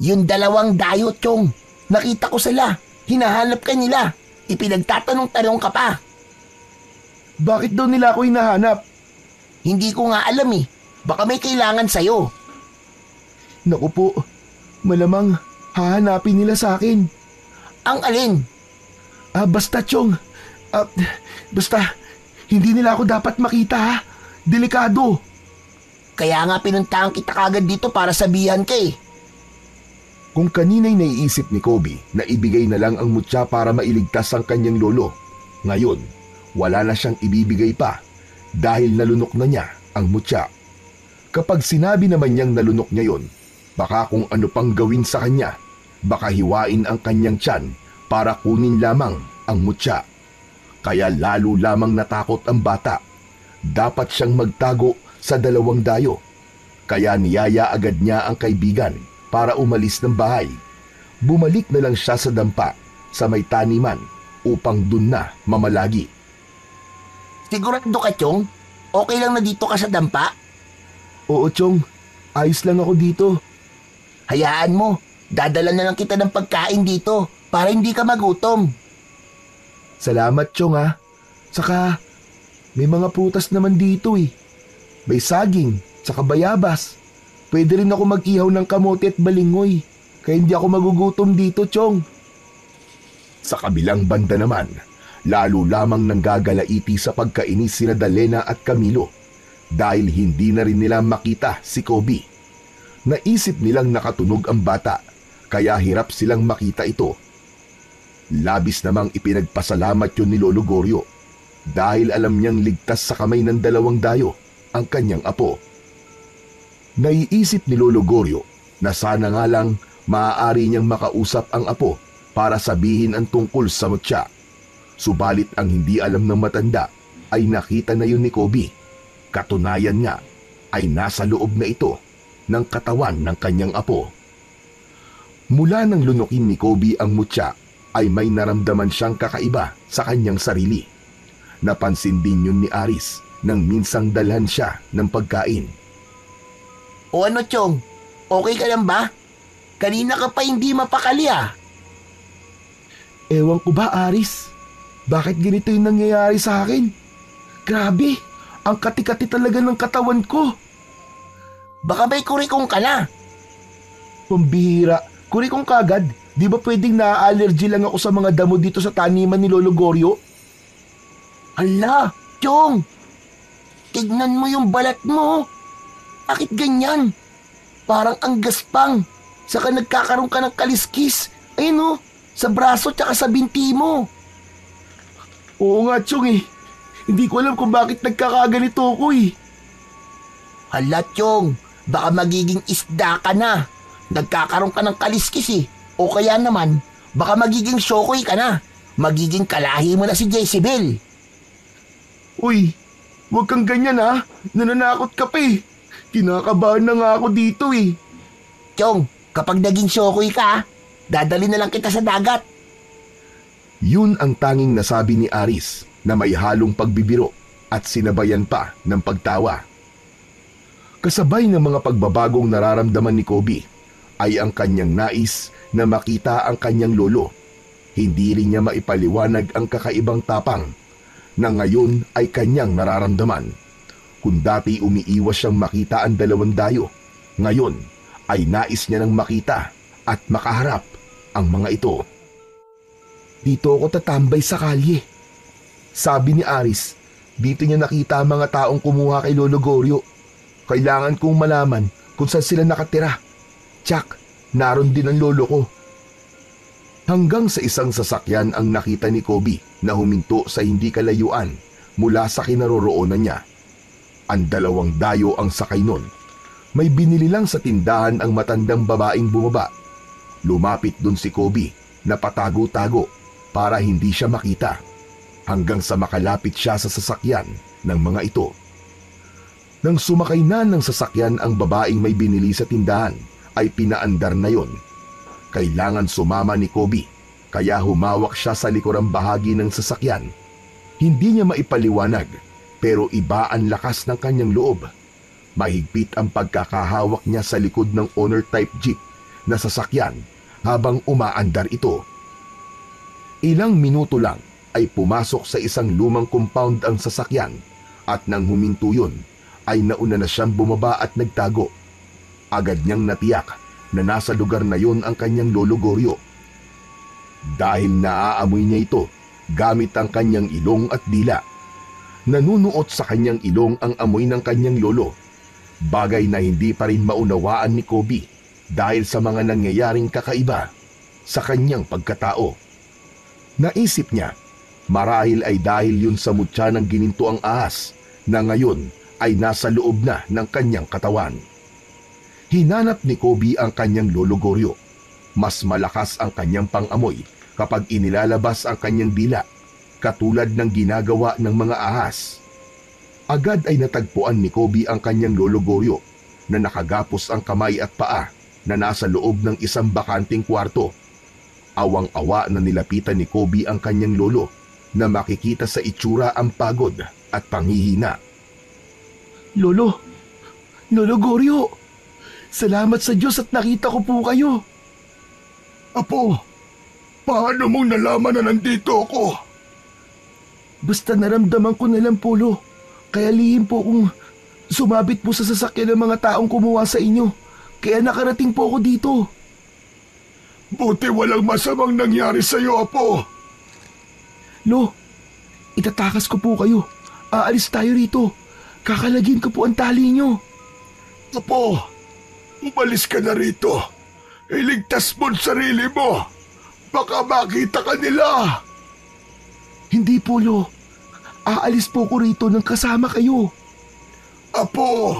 Yung dalawang dayo, Chong. Nakita ko sila. Hinahanap ka nila. Ipinagtatanong-tanong ka pa. Bakit daw nila ako hinahanap? Hindi ko nga alam eh. Baka may kailangan sa'yo. Naku po, malamang hahanapin nila sa akin. Ang alin? Basta, Chong. Basta, hindi nila ako dapat makita, ha? Delikado. Kaya nga pinuntahan kita kagad dito para sabihan ka eh. Kung kanina'y naiisip ni Kobe na ibigay na lang ang mutya para mailigtas ang kanyang lolo, ngayon, wala na siyang ibibigay pa dahil nalunok na niya ang mutya. Kapag sinabi naman niyang nalunok niya yon, baka kung ano pang gawin sa kanya, baka hiwain ang kanyang tiyan para kunin lamang ang mutya. Kaya lalo lamang natakot ang bata. Dapat siyang magtago sa dalawang dayo. Kaya niyaya agad niya ang kaibigan para umalis ng bahay. Bumalik na lang siya sa dampa sa may taniman upang dun na mamalagi. Sigurado ka, Chong? Okay lang na dito ka sa dampa? Oo, Chong. Ayos lang ako dito. Hayaan mo. Dadala na lang kita ng pagkain dito para hindi ka magutom. Salamat, Chong, ha. Saka, may mga prutas naman dito eh. May saging, saka bayabas. Pwede rin ako mag-ihaw ng kamote at balingoy. Kaya hindi ako magugutom dito, Chong. Sa kabilang banda naman, lalo lamang nanggagalaiti sa pagkainis sina Dalena at Camilo dahil hindi na rin nila makita si Kobe. Naisip nilang nakatunog ang bata kaya hirap silang makita ito. Labis namang ipinagpasalamat yun ni Lolo Goryo dahil alam niyang ligtas sa kamay ng dalawang dayo ang kanyang apo. Naiisip ni Lolo Goryo na sana nga lang maaari niyang makausap ang apo para sabihin ang tungkol sa mutya. Subalit ang hindi alam ng matanda ay nakita na yun ni Kobe. Katunayan nga ay nasa loob na ito ng katawan ng kanyang apo. Mula nang lunukin ni Kobe ang mutya ay may naramdaman siyang kakaiba sa kanyang sarili. Napansin din yun ni Aris nang minsang dalhan siya ng pagkain. O ano, Chong? Okay ka lang ba? Kanina ka pa hindi mapakali ah. Ewan ko ba, Aris? Bakit ganito yung nangyayari sa akin? Grabe, ang kati-kati talaga ng katawan ko. Baka may kurikong ka na. Pambihira, kuri kong kagad, di ba pwedeng na-allergy lang ako sa mga damo dito sa taniman ni Lolo Goryo? Ala, Chong! Tignan mo yung balat mo. Bakit ganyan? Parang ang gaspang. Saka nagkakaroon ka ng kaliskis. Ayun oh, sa braso tsaka sa binti mo. Oo nga, Chong eh. Hindi ko alam kung bakit nagkakaganito ako eh. Hala, Chong, baka magiging isda ka na. Nagkakaroon ka ng kaliskis eh. O kaya naman, baka magiging shokoy ka na. Magiging kalahi mo na si Jezebel. Uy, huwag kang ganyan ha. Nananakot ka pa eh. Kinakabahan na nga ako dito eh. Chong, kapag naging shokoy ka, dadali na lang kita sa dagat. Yun ang tanging nasabi ni Aris na may halong pagbibiro at sinabayan pa ng pagtawa. Kasabay ng mga pagbabagong nararamdaman ni Kobe ay ang kanyang nais na makita ang kanyang lolo. Hindi rin niya maipaliwanag ang kakaibang tapang na ngayon ay kanyang nararamdaman. Kung dati umiiwas siyang makita ang dalawang dayo, ngayon ay nais niya nang makita at makaharap ang mga ito. Dito ako tatambay sa kalye. Sabi ni Aris, dito niya nakita ang mga taong kumuha kay Lolo Goryo. Kailangan kong malaman kung saan sila nakatira. Tsak, naroon din ang lolo ko. Hanggang sa isang sasakyan ang nakita ni Kobe na huminto sa hindi kalayuan mula sa kinaroroonan niya. Ang dalawang dayo ang sakay nun. May binili lang sa tindahan ang matandang babaeng bumaba. Lumapit dun si Kobe na patago-tago para hindi siya makita. Hanggang sa makalapit siya sa sasakyan ng mga ito. Nang sumakay na ng sasakyan ang babaeng may binili sa tindahan, ay pinaandar na yon. Kailangan sumama ni Kobe, kaya humawak siya sa likurang bahagi ng sasakyan. Hindi niya maipaliwanag, pero iba ang lakas ng kanyang loob. Mahigpit ang pagkakahawak niya sa likod ng owner-type jeep na sasakyan habang umaandar ito. Ilang minuto lang ay pumasok sa isang lumang compound ang sasakyan at nang huminto yun, ay nauna na siyang bumaba at nagtago. Agad niyang natiyak na nasa lugar na yon ang kanyang Lolo Goryo. Dahil naaamoy niya ito gamit ang kanyang ilong at dila. Nanunuot sa kanyang ilong ang amoy ng kanyang lolo. Bagay na hindi pa rin maunawaan ni Kobe dahil sa mga nangyayaring kakaiba sa kanyang pagkatao. Naisip niya, marahil ay dahil yun sa mutya ng gininto ang ahas na ngayon ay nasa loob na ng kanyang katawan. Hinanap ni Kobe ang kanyang Lolo Goryo. Mas malakas ang kanyang pangamoy kapag inilalabas ang kanyang dila, katulad ng ginagawa ng mga ahas. Agad ay natagpuan ni Kobe ang kanyang Lolo Goryo na nakagapos ang kamay at paa na nasa loob ng isang bakanting kwarto. Awang-awa na nilapitan ni Kobe ang kanyang lolo na makikita sa itsura ang pagod at panghihina. Lolo Goryo, salamat sa Diyos at nakita ko po kayo. Apo, paano mong nalaman na nandito ako? Basta naramdaman ko na lang po, Lo. Kaya lihim po kung sumabit po sa sasakyan ng mga taong kumuha sa inyo. Kaya nakarating po ako dito. Buti walang masamang nangyari sa'yo, Apo. Lo, itatakas ko po kayo. Aalis tayo rito. Kakalagin ko po ang tali nyo. Apo, umalis ka na rito. Iligtas mo ang sarili mo. Baka makita ka nila. Hindi po, Lo. Aalis po ko rito nang kasama kayo. Apo,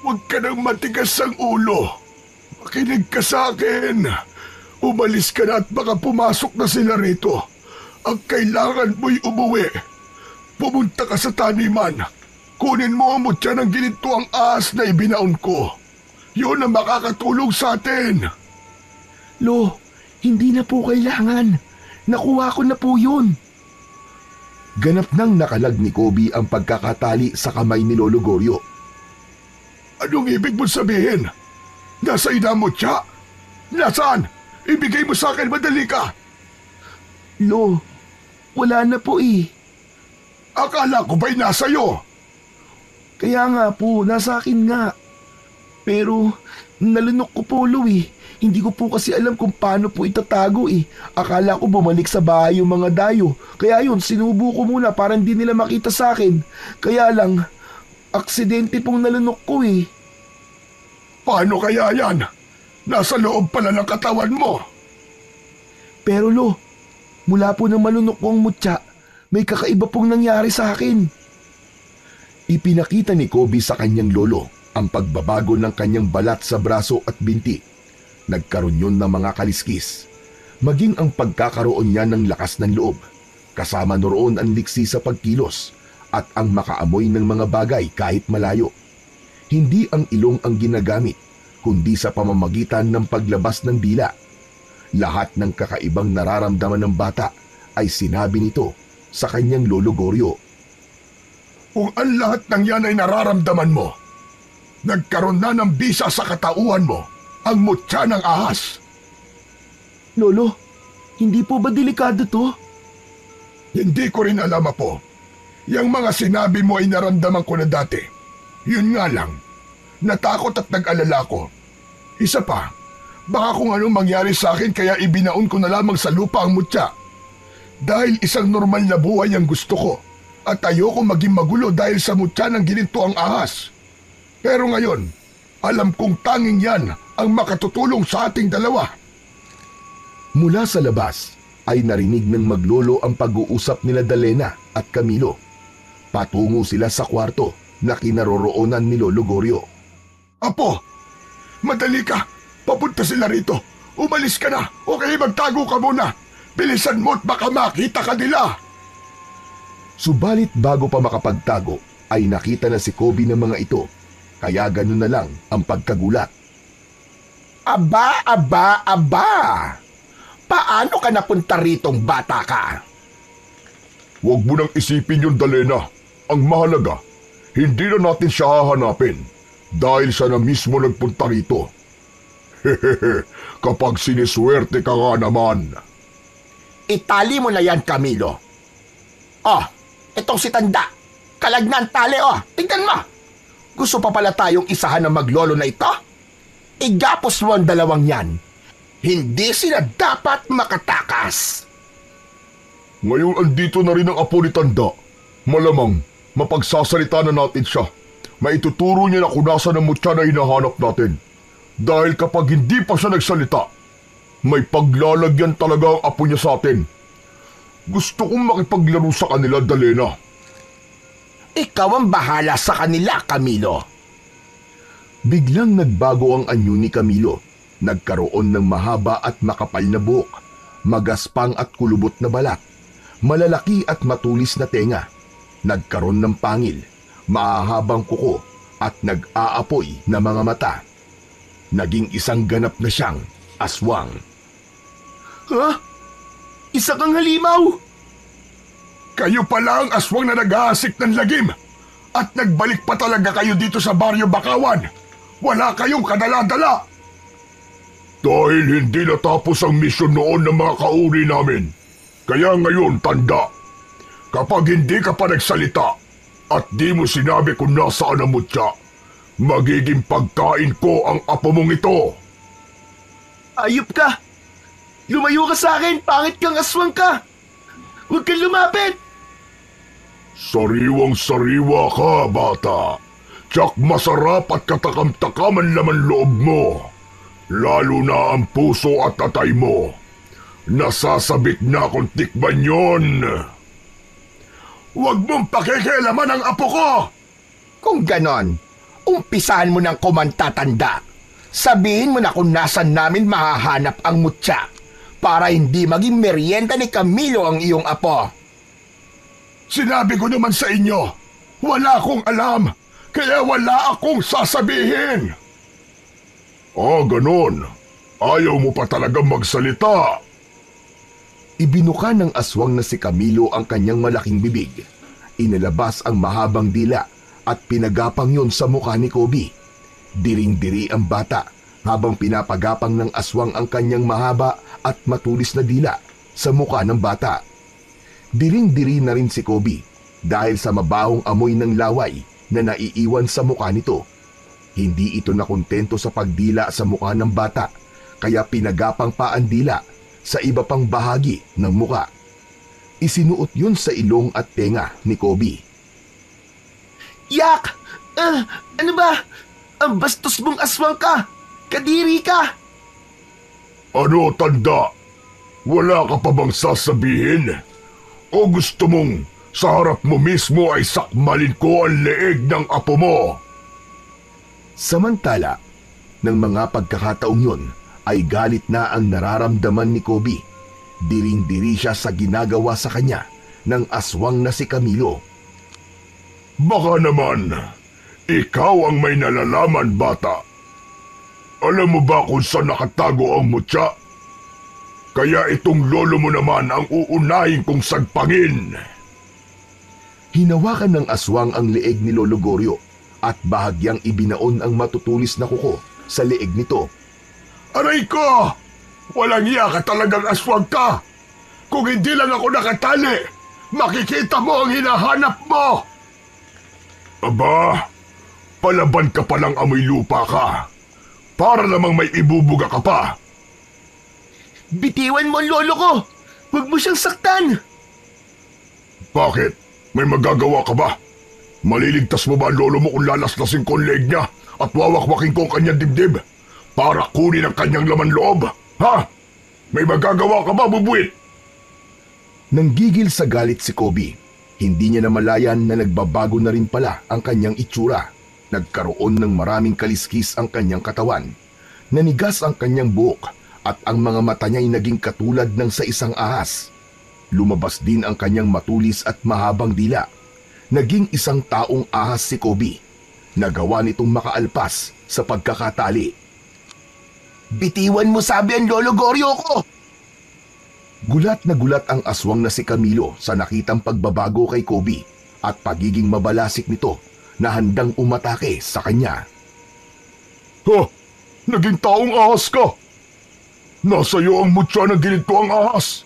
huwag ka nang matigas ang ulo. Makinig ka sa akin. Umalis ka na at baka pumasok na sila rito. Ang kailangan mo'y umuwi. Pumunta ka sa taniman. Kunin mo ang mutya ng ginito ang ahas na ibinaon ko. Yun ang makakatulong sa atin. Lo, hindi na po kailangan. Nakuha ko na po yun. Ganap nang nakalag ni Kobe ang pagkakatali sa kamay ni Lolo Goryo. Anong ibig mo sabihin? Nasa ina mo, Tya? Nasaan? Ibigay mo sa akin, madali ka! Lo, wala na po eh. Akala ko ba'y nasa iyo? Kaya nga po, nasa akin nga. Pero nalunok ko po, Lo eh. Hindi ko po kasi alam kung paano po itatago eh. Akala ko bumalik sa bahay yung mga dayo. Kaya yun, sinubo ko muna para hindi nila makita sa akin. Kaya lang, aksidente pong nalunok ko eh. Paano kaya yan? Nasa loob pala ng katawan mo. Pero Lo, mula po nang malunok ko ang mutya, may kakaiba pong nangyari sa akin. Ipinakita ni Kobe sa kanyang lolo ang pagbabago ng kanyang balat sa braso at binti. Nagkaroon yun ng mga kaliskis. Maging ang pagkakaroon niya ng lakas ng loob. Kasama noroon ang liksi sa pagkilos at ang makaamoy ng mga bagay kahit malayo. Hindi ang ilong ang ginagamit, kundi sa pamamagitan ng paglabas ng dila. Lahat ng kakaibang nararamdaman ng bata ay sinabi nito sa kanyang lolo Goryo. Kung ang lahat ng yan ay nararamdaman mo, nagkaroon na ng bisa sa katauhan mo ang mutya ng ahas. Lolo, hindi po ba delikado to? Hindi ko rin alam, Apo. Yang mga sinabi mo ay naramdaman ko na dati. Yun nga lang, natakot at nag-alala ko. Isa pa, baka kung anong mangyari sa akin kaya ibinaon ko na lamang sa lupa ang mutya. Dahil isang normal na buhay ang gusto ko at ayoko maging magulo dahil sa mutya ng gininto ang ahas. Pero ngayon, alam kong tanging yan ang makatutulong sa ating dalawa. Mula sa labas ay narinig ng maglolo ang pag-uusap nila Dalena at Camilo. Patungo sila sa kwarto na kinaroroonan ni Lolo Goryo. Apo, madali ka. Papunta sila rito. Umalis ka na o kaya magtago ka muna. Bilisan mo at baka makita ka nila. Subalit bago pa makapagtago ay nakita na si Kobe ng mga ito. Kaya ganun na lang ang pagkagulat. Aba! Paano ka napunta ritong bata ka? Huwag mo nang isipin yun, Dalena. Ang mahalaga, hindi na natin siya hahanapin dahil siya na mismo nagpunta rito. Hehehe, kapag siniswerte ka nga naman. Itali mo na yan, Camilo. Oh, itong si Tanda. Kalagnan tali, oh. Tingnan mo. Gusto pa pala tayong isahan ng maglolo na ito? Igapos mo ang dalawang yan. Hindi sila dapat makatakas. Ngayon andito na rin ang apo ni Tanda. Malamang, mapagsasalita na natin siya. Maituturo niya na kung nasa ng mutya na hinahanap natin. Dahil kapag hindi pa siya nagsalita, may paglalagyan talaga ang apo niya sa atin. Gusto kong makipaglaro sa kanila, Dalena. Ikaw ang bahala sa kanila, Camilo. Biglang nagbago ang anyo ni Camilo. Nagkaroon ng mahaba at makapal na buhok, magaspang at kulubot na balat, malalaki at matulis na tenga. Nagkaroon ng pangil, mahahabang kuko at nag-aapoy na mga mata. Naging isang ganap na siyang aswang. Ha? Isa kang halimaw? Kayo pala ang aswang na nag-aasik ng lagim. At nagbalik pa talaga kayo dito sa Baryo Bakawan. Wala kayong kadala-dala. Dahil hindi natapos ang misyon noon ng mga kauri namin. Kaya ngayon, Tanda, kapag hindi ka pa nagsalita at di mo sinabi kung nasaan ang mutya, magiging pagkain ko ang apo mong ito. Ayop ka! Lumayo ka sa akin! Pangit kang aswang ka! Huwag kang lumapit! Sariwang-sariwa ka, bata. Tsak masarap at katakam-takam ang laman loob mo. Lalo na ang puso at atay mo. Nasasabik na kung tikman yon. Huwag mong pakikialaman ang apo ko! Kung ganon, umpisahan mo ng kumanta, Tanda. Sabihin mo na kung nasan namin mahahanap ang mutya para hindi maging merienda ni Camilo ang iyong apo. Sinabi ko naman sa inyo, wala akong alam, kaya wala akong sasabihin. Ganon. Ayaw mo pa talagang magsalita. Ibinuka ng aswang na si Camilo ang kanyang malaking bibig. Inilabas ang mahabang dila at pinagapang yon sa mukha ni Kobe. Diring-diri ang bata habang pinapagapang ng aswang ang kanyang mahaba at matulis na dila sa muka ng bata. Diring-diri na rin si Kobe dahil sa mabahong amoy ng laway na naiiwan sa muka nito. Hindi ito nakontento sa pagdila sa muka ng bata kaya pinagapang pa ang dila sa iba pang bahagi ng muka. Isinuot yun sa ilong at tenga ni Kobe. Yak! Ano ba? Ang bastos mong aswang ka! Kadiri ka! Ano, tanda? Wala ka pa bang sasabihin? O gusto mong sa harap mo mismo ay sakmalin ko ang leeg ng apo mo? Samantala, ng mga pagkakataong yun ay galit na ang nararamdaman ni Kobe. Diring-diri siya sa ginagawa sa kanya ng aswang na si Camilo. Baka naman, ikaw ang may nalalaman, bata. Alam mo ba kung saan nakatago ang mutya? Kaya itong lolo mo naman ang uunahin kong sagpangin. Hinawakan ng aswang ang leeg ni Lolo Goryo at bahagyang ibinaon ang matutulis na kuko sa leeg nito. Aray ko! Walang iya ka talagang aswang ka! Kung hindi lang ako nakatali, makikita mo ang hinahanap mo! Aba, palaban ka palang amoy lupa ka. Para namang may ibubuga ka pa. Bitiwan mo ang lolo ko! Huwag mo siyang saktan! Bakit? May magagawa ka ba? Maliligtas mo ba ang lolo mo kung lalaslasin ko ang leg niya at wawakwakin ko ang kanyang dibdib para kunin ang kanyang laman loob? Ha? May magagawa ka ba, bubuit? Nanggigil sa galit si Kobe. Hindi niya namalayan na nagbabago na rin pala ang kanyang itsura. Nagkaroon ng maraming kaliskis ang kanyang katawan. Nanigas ang kanyang buhok at ang mga mata niya ay naging katulad ng sa isang ahas. Lumabas din ang kanyang matulis at mahabang dila. Naging isang taong ahas si Kobe. Nagawa nitong makaalpas sa pagkakatali. Bitiwan mo sabi ang lolo Goryo ko! Gulat na gulat ang aswang na si Camilo sa nakitang pagbabago kay Kobe at pagiging mabalasik nito na handang umatake sa kanya. Ha? Naging taong ahas ka! Nasa iyo ang mutya na ginit ko ang ahas!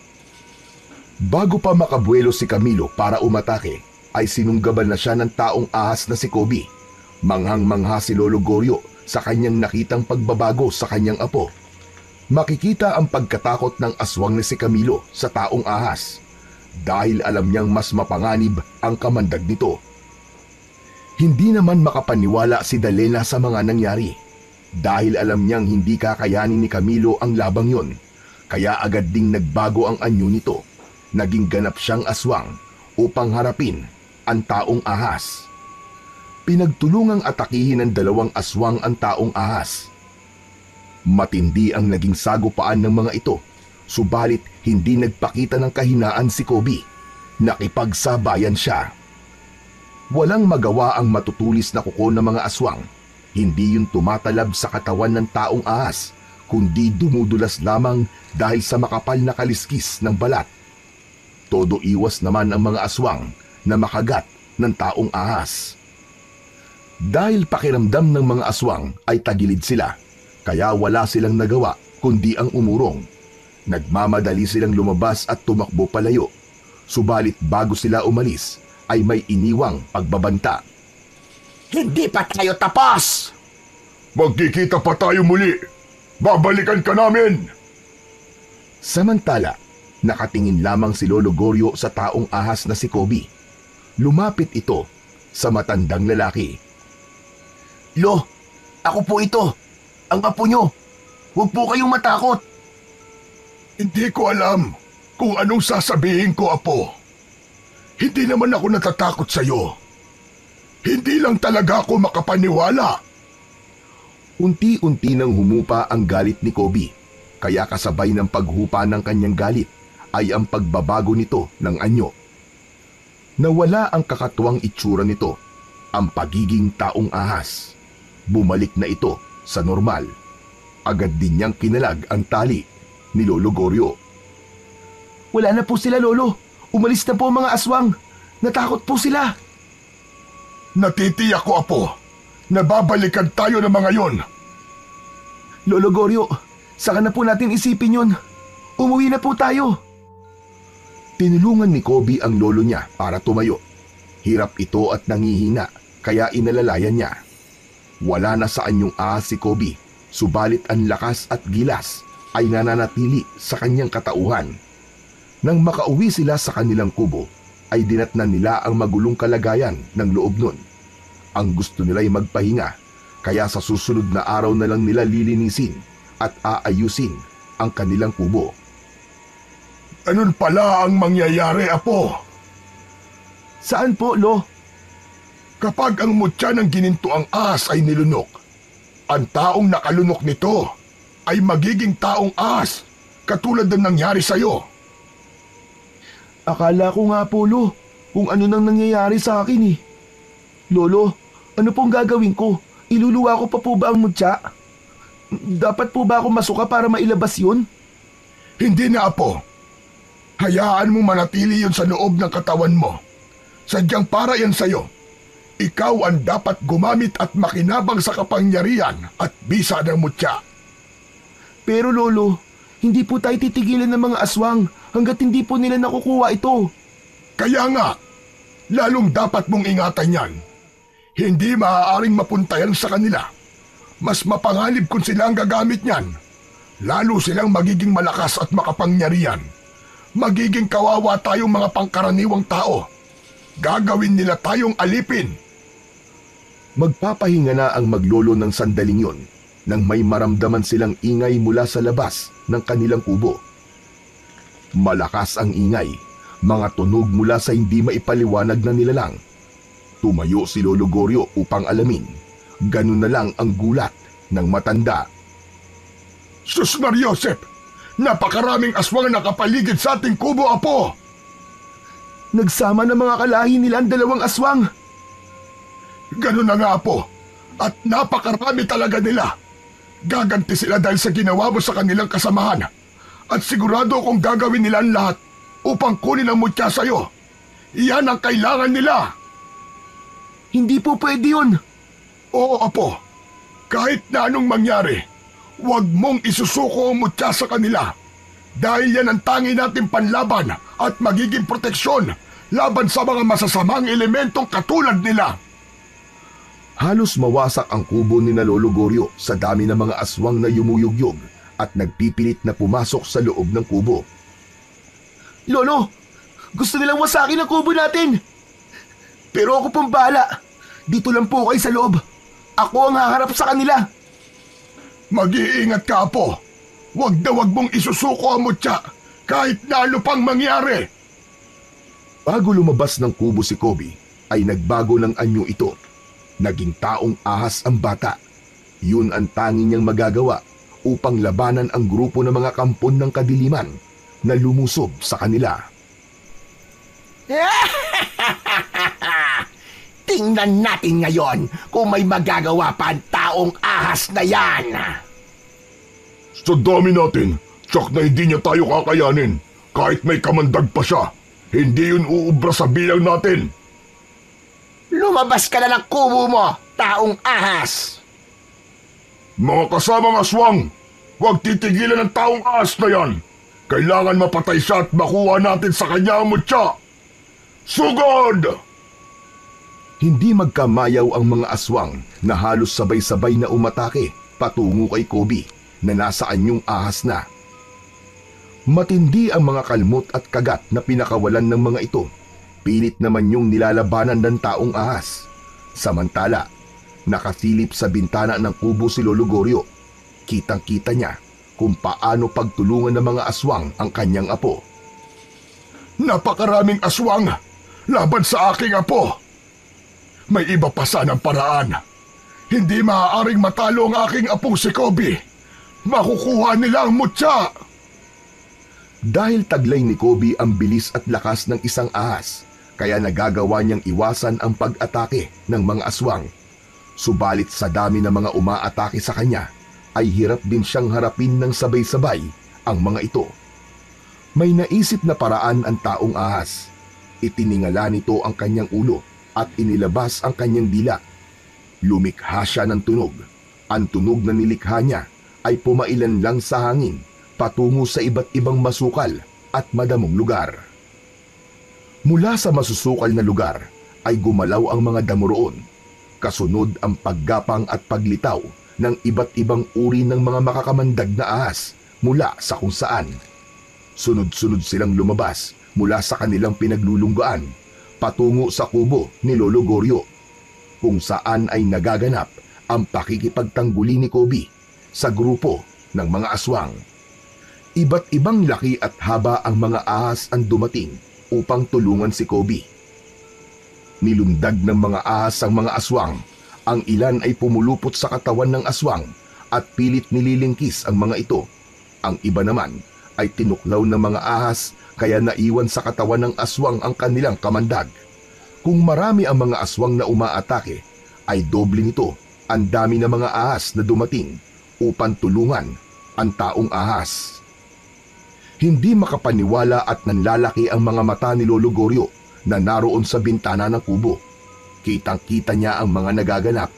Bago pa makabuelo si Camilo para umatake, ay sinunggaban na siya ng taong ahas na si Kobe. Manghang-mangha si Lolo Goryo sa kanyang nakitang pagbabago sa kanyang apo. Makikita ang pagkatakot ng aswang na si Camilo sa taong ahas dahil alam niyang mas mapanganib ang kamandag nito. Hindi naman makapaniwala si Dalena sa mga nangyari dahil alam niyang hindi kakayanin ni Camilo ang labang yon, kaya agad ding nagbago ang anyo nito. Naging ganap siyang aswang upang harapin ang taong ahas. Pinagtulungang atakihin ng dalawang aswang ang taong ahas. Matindi ang naging sagupaan ng mga ito, subalit hindi nagpakita ng kahinaan si Kobe. Nakipagsabayan siya. Walang magawa ang matutulis na kuko ng mga aswang. Hindi yun tumatalab sa katawan ng taong ahas, kundi dumudulas lamang dahil sa makapal na kaliskis ng balat. Todo iwas naman ang mga aswang na makagat ng taong ahas. Dahil pakiramdam ng mga aswang ay tagilid sila, kaya wala silang nagawa kundi ang umurong. Nagmamadali silang lumabas at tumakbo palayo. Subalit bago sila umalis ay may iniwang pagbabanta. Hindi pa tayo tapos! Magkikita pa tayo muli! Babalikan ka namin! Samantala, nakatingin lamang si Lolo Goryo sa taong ahas na si Kobe. Lumapit ito sa matandang lalaki. Lo, ako po ito. Ang apo nyo. Huwag po kayong matakot. Hindi ko alam kung anong sasabihin ko, apo. Hindi naman ako natatakot sa iyo. Hindi lang talaga ako makapaniwala. Unti-unti nang humupa ang galit ni Kobe, kaya kasabay ng paghupa ng kanyang galit ay ang pagbabago nito ng anyo. Nawala ang kakatuwang itsura nito, ang pagiging taong ahas. Bumalik na ito sa normal. Agad din niyang kinalag ang tali ni Lolo Goryo. Wala na po sila, Lolo. Umalis na po ang mga aswang. Natakot po sila. Natitiyak ko, apo. Nababalikan tayo ng mga yon. Lolo Goryo, saka na po natin isipin yun. Umuwi na po tayo. Tinulungan ni Kobe ang lolo niya para tumayo. Hirap ito at nangihina kaya inalalayan niya. Wala na sa anyong ahas si Kobe, subalit ang lakas at gilas ay nananatili sa kanyang katauhan. Nang makauwi sila sa kanilang kubo, ay dinatnan nila ang magulong kalagayan ng loob nun. Ang gusto nila'y magpahinga, kaya sa susunod na araw na lang nila lilinisin at aayusin ang kanilang kubo. Ganun pala ang mangyayari, Apo. Saan po, Lo? Kapag ang mutya ng ginintuang ahas ay nilunok, ang taong nakalunok nito ay magiging taong ahas, katulad ng nangyari sa'yo. Akala ko nga po, Lo, kung ano nang nangyayari sa akin eh. Lolo, ano pong gagawin ko? Iluluwa ko pa po ba ang mutya? Dapat po ba ako masuka para mailabas yun? Hindi na, Apo. Hayaan mo manatili yun sa loob ng katawan mo. Sadyang para yan sa'yo. Ikaw ang dapat gumamit at makinabang sa kapangyarihan at bisa ng mutya. Pero Lolo, hindi po tayo titigilan ng mga aswang hanggat hindi po nila nakukuha ito. Kaya nga, lalong dapat mong ingatan yan. Hindi maaaring mapuntayan sa kanila. Mas mapanganib kung sila ang gagamit niyan. Lalo silang magiging malakas at makapangyarihan. Magiging kawawa tayong mga pangkaraniwang tao. Gagawin nila tayong alipin. Magpapahinga na ang maglolo ng sandaling yon nang may maramdaman silang ingay mula sa labas ng kanilang kubo. Malakas ang ingay, mga tunog mula sa hindi maipaliwanag na nilalang. Tumayo si Lolo Goryo upang alamin. Ganun na lang ang gulat ng matanda. Sus Mariosep! Napakaraming aswang nakapaligid sa ating kubo, Apo! Nagsama ng mga kalahi nila ang dalawang aswang. Ganun na nga, Apo. At napakarami talaga nila. Gaganti sila dahil sa ginawa mo sa kanilang kasamahan. At sigurado kung gagawin nila ang lahat upang kunin ang mutya sa'yo. Iyan ang kailangan nila. Hindi po pwede yun. Oo, Apo. Kahit na anong mangyari, huwag mong isusuko ang mutya sa kanila. Dahil yan ang tangi nating panlaban at magiging proteksyon laban sa mga masasamang elementong katulad nila. Halos mawasak ang kubo ni na Lolo Goryo sa dami ng mga aswang na yumuyugyog at nagpipilit na pumasok sa loob ng kubo. Lolo, gusto nilang wasakin ang kubo natin. Pero ako pong bahala. Dito lang po kayo sa loob. Ako ang haharap sa kanila. Mag-iingat ka, Apo. Huwag na huwag mong isusuko ang mutya kahit na ano pang mangyari. Bago lumabas ng kubo si Kobe, ay nagbago ng anyo ito. Naging taong ahas ang bata. Yun ang tanging niyang magagawa upang labanan ang grupo ng mga kampon ng kadiliman na lumusob sa kanila. Tingnan natin ngayon kung may magagawa pa ang taong ahas na yan. Sa dami natin, tsak na hindi niya tayo kakayanin. Kahit may kamandag pa siya, hindi yun uubra sa bilang natin. Lumabas ka na ng kubo mo, taong ahas. Mga kasamang aswang, huwag titigilan ng taong ahas na yan. Kailangan mapatay siya at makuha natin sa kanya ang mutya. Sugod! Hindi magkamayaw ang mga aswang na halos sabay-sabay na umatake patungo kay Kobe na nasa anyong ahas na. Matindi ang mga kalmot at kagat na pinakawalan ng mga ito. Pilit naman yung nilalabanan ng taong ahas. Samantala, nakasilip sa bintana ng kubo si Lolo Goryo. Kitang-kita niya kung paano pagtulungan ng mga aswang ang kanyang apo. Napakaraming aswang laban sa aking apo. May iba pa sanang paraan. Hindi maaaring matalo ang aking apong si Kobe. Makukuha nila ang mutya. Dahil taglay ni Kobe ang bilis at lakas ng isang ahas, kaya nagagawa niyang iwasan ang pag-atake ng mga aswang. Subalit sa dami ng mga umaatake sa kanya, ay hirap din siyang harapin ng sabay-sabay ang mga ito. May naisip na paraan ang taong ahas. Itiningala nito ang kanyang ulo at inilabas ang kanyang dila. Lumikha siya ng tunog. Ang tunog na nilikha niya ay pumailan lang sa hangin patungo sa iba't ibang masukal at madamong lugar. Mula sa masusukal na lugar ay gumalaw ang mga damo roon. Kasunod ang paggapang at paglitaw ng iba't ibang uri ng mga makakamandag na ahas mula sa kung saan. Sunod-sunod silang lumabas mula sa kanilang pinaglulunggaan patungo sa kubo ni Lolo Goryo, kung saan ay nagaganap ang pakikipagtangguli ni Kobe sa grupo ng mga aswang. Iba't ibang laki at haba ang mga ahas ang dumating upang tulungan si Kobe. Nilundag ng mga ahas ang mga aswang. Ang ilan ay pumulupot sa katawan ng aswang at pilit nililingkis ang mga ito. Ang iba naman ay tinuklaw ng mga ahas kaya naiwan sa katawan ng aswang ang kanilang kamandag. Kung marami ang mga aswang na umaatake, ay doble nito ang dami ng mga ahas na dumating upang tulungan ang taong ahas. Hindi makapaniwala at nanlalaki ang mga mata ni Lolo Goryo na naroon sa bintana ng kubo. Kitang-kita niya ang mga nagaganap.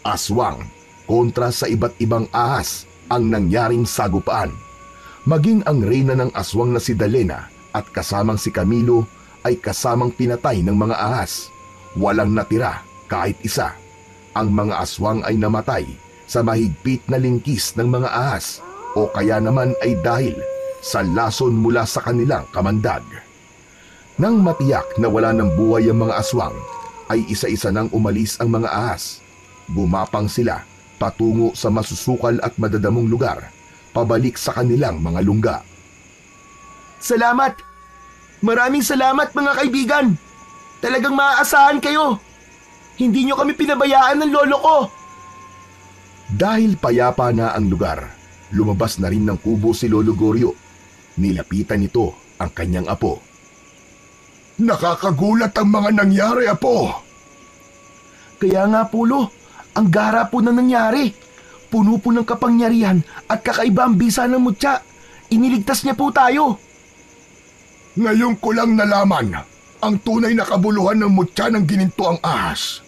Aswang kontra sa iba't ibang ahas ang nangyaring sagupaan. Maging ang reyna ng aswang na si Dalena at kasamang si Camilo ay kasamang pinatay ng mga ahas. Walang natira kahit isa. Ang mga aswang ay namatay sa mahigpit na lingkis ng mga ahas o kaya naman ay dahil sa lason mula sa kanilang kamandag. Nang matiyak na wala ng buhay ang mga aswang, ay isa-isa nang umalis ang mga ahas. Gumapang sila patungo sa masusukal at madadamong lugar, pabalik sa kanilang mga lungga. Salamat! Maraming salamat mga kaibigan! Talagang maaasahan kayo! Hindi nyo kami pinabayaan ng lolo ko! Dahil payapa na ang lugar, lumabas na rin ng kubo si Lolo Goryo. Nilapitan nito ang kanyang apo. Nakakagulat ang mga nangyari, Apo. Kaya nga po, Lo, ang gara po na nangyari. Puno po ng kapangyarihan at kakaiba ang bisa ng mutya. Iniligtas niya po tayo. Ngayon ko lang nalaman ang tunay na kabuluhan ng mutya ng gininto ang ahas.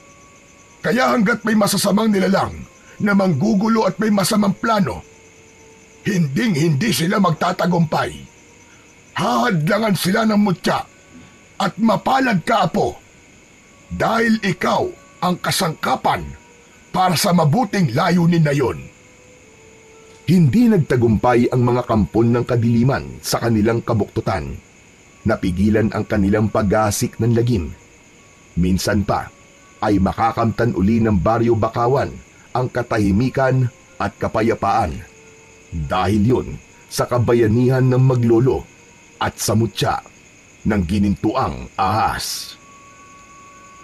Kaya hanggat may masasamang nilalang na manggugulo at may masamang plano, hinding-hindi sila magtatagumpay. Hahadlangan sila ng mutya at mapalad ka, Apo, dahil ikaw ang kasangkapan para sa mabuting layunin na yon. Hindi nagtagumpay ang mga kampon ng kadiliman sa kanilang kabuktutan. Napigilan ang kanilang pag-aasik ng lagim. Minsan pa ay makakamtan uli ng Baryo Bakawan ang katahimikan at kapayapaan. Dahil yun sa kabayanihan ng maglolo at sa mutya ng ginintuang ahas.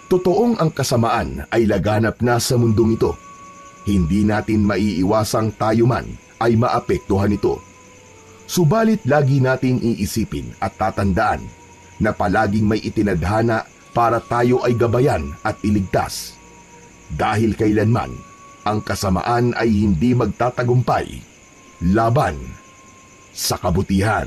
Totoong ang kasamaan ay laganap na sa mundong ito. Hindi natin maiiwasang tayo man ay maapektuhan ito. Subalit lagi nating iisipin at tatandaan na palaging may itinadhana para tayo ay gabayan at iligtas. Dahil kailanman ang kasamaan ay hindi magtatagumpay laban sa kabutihan.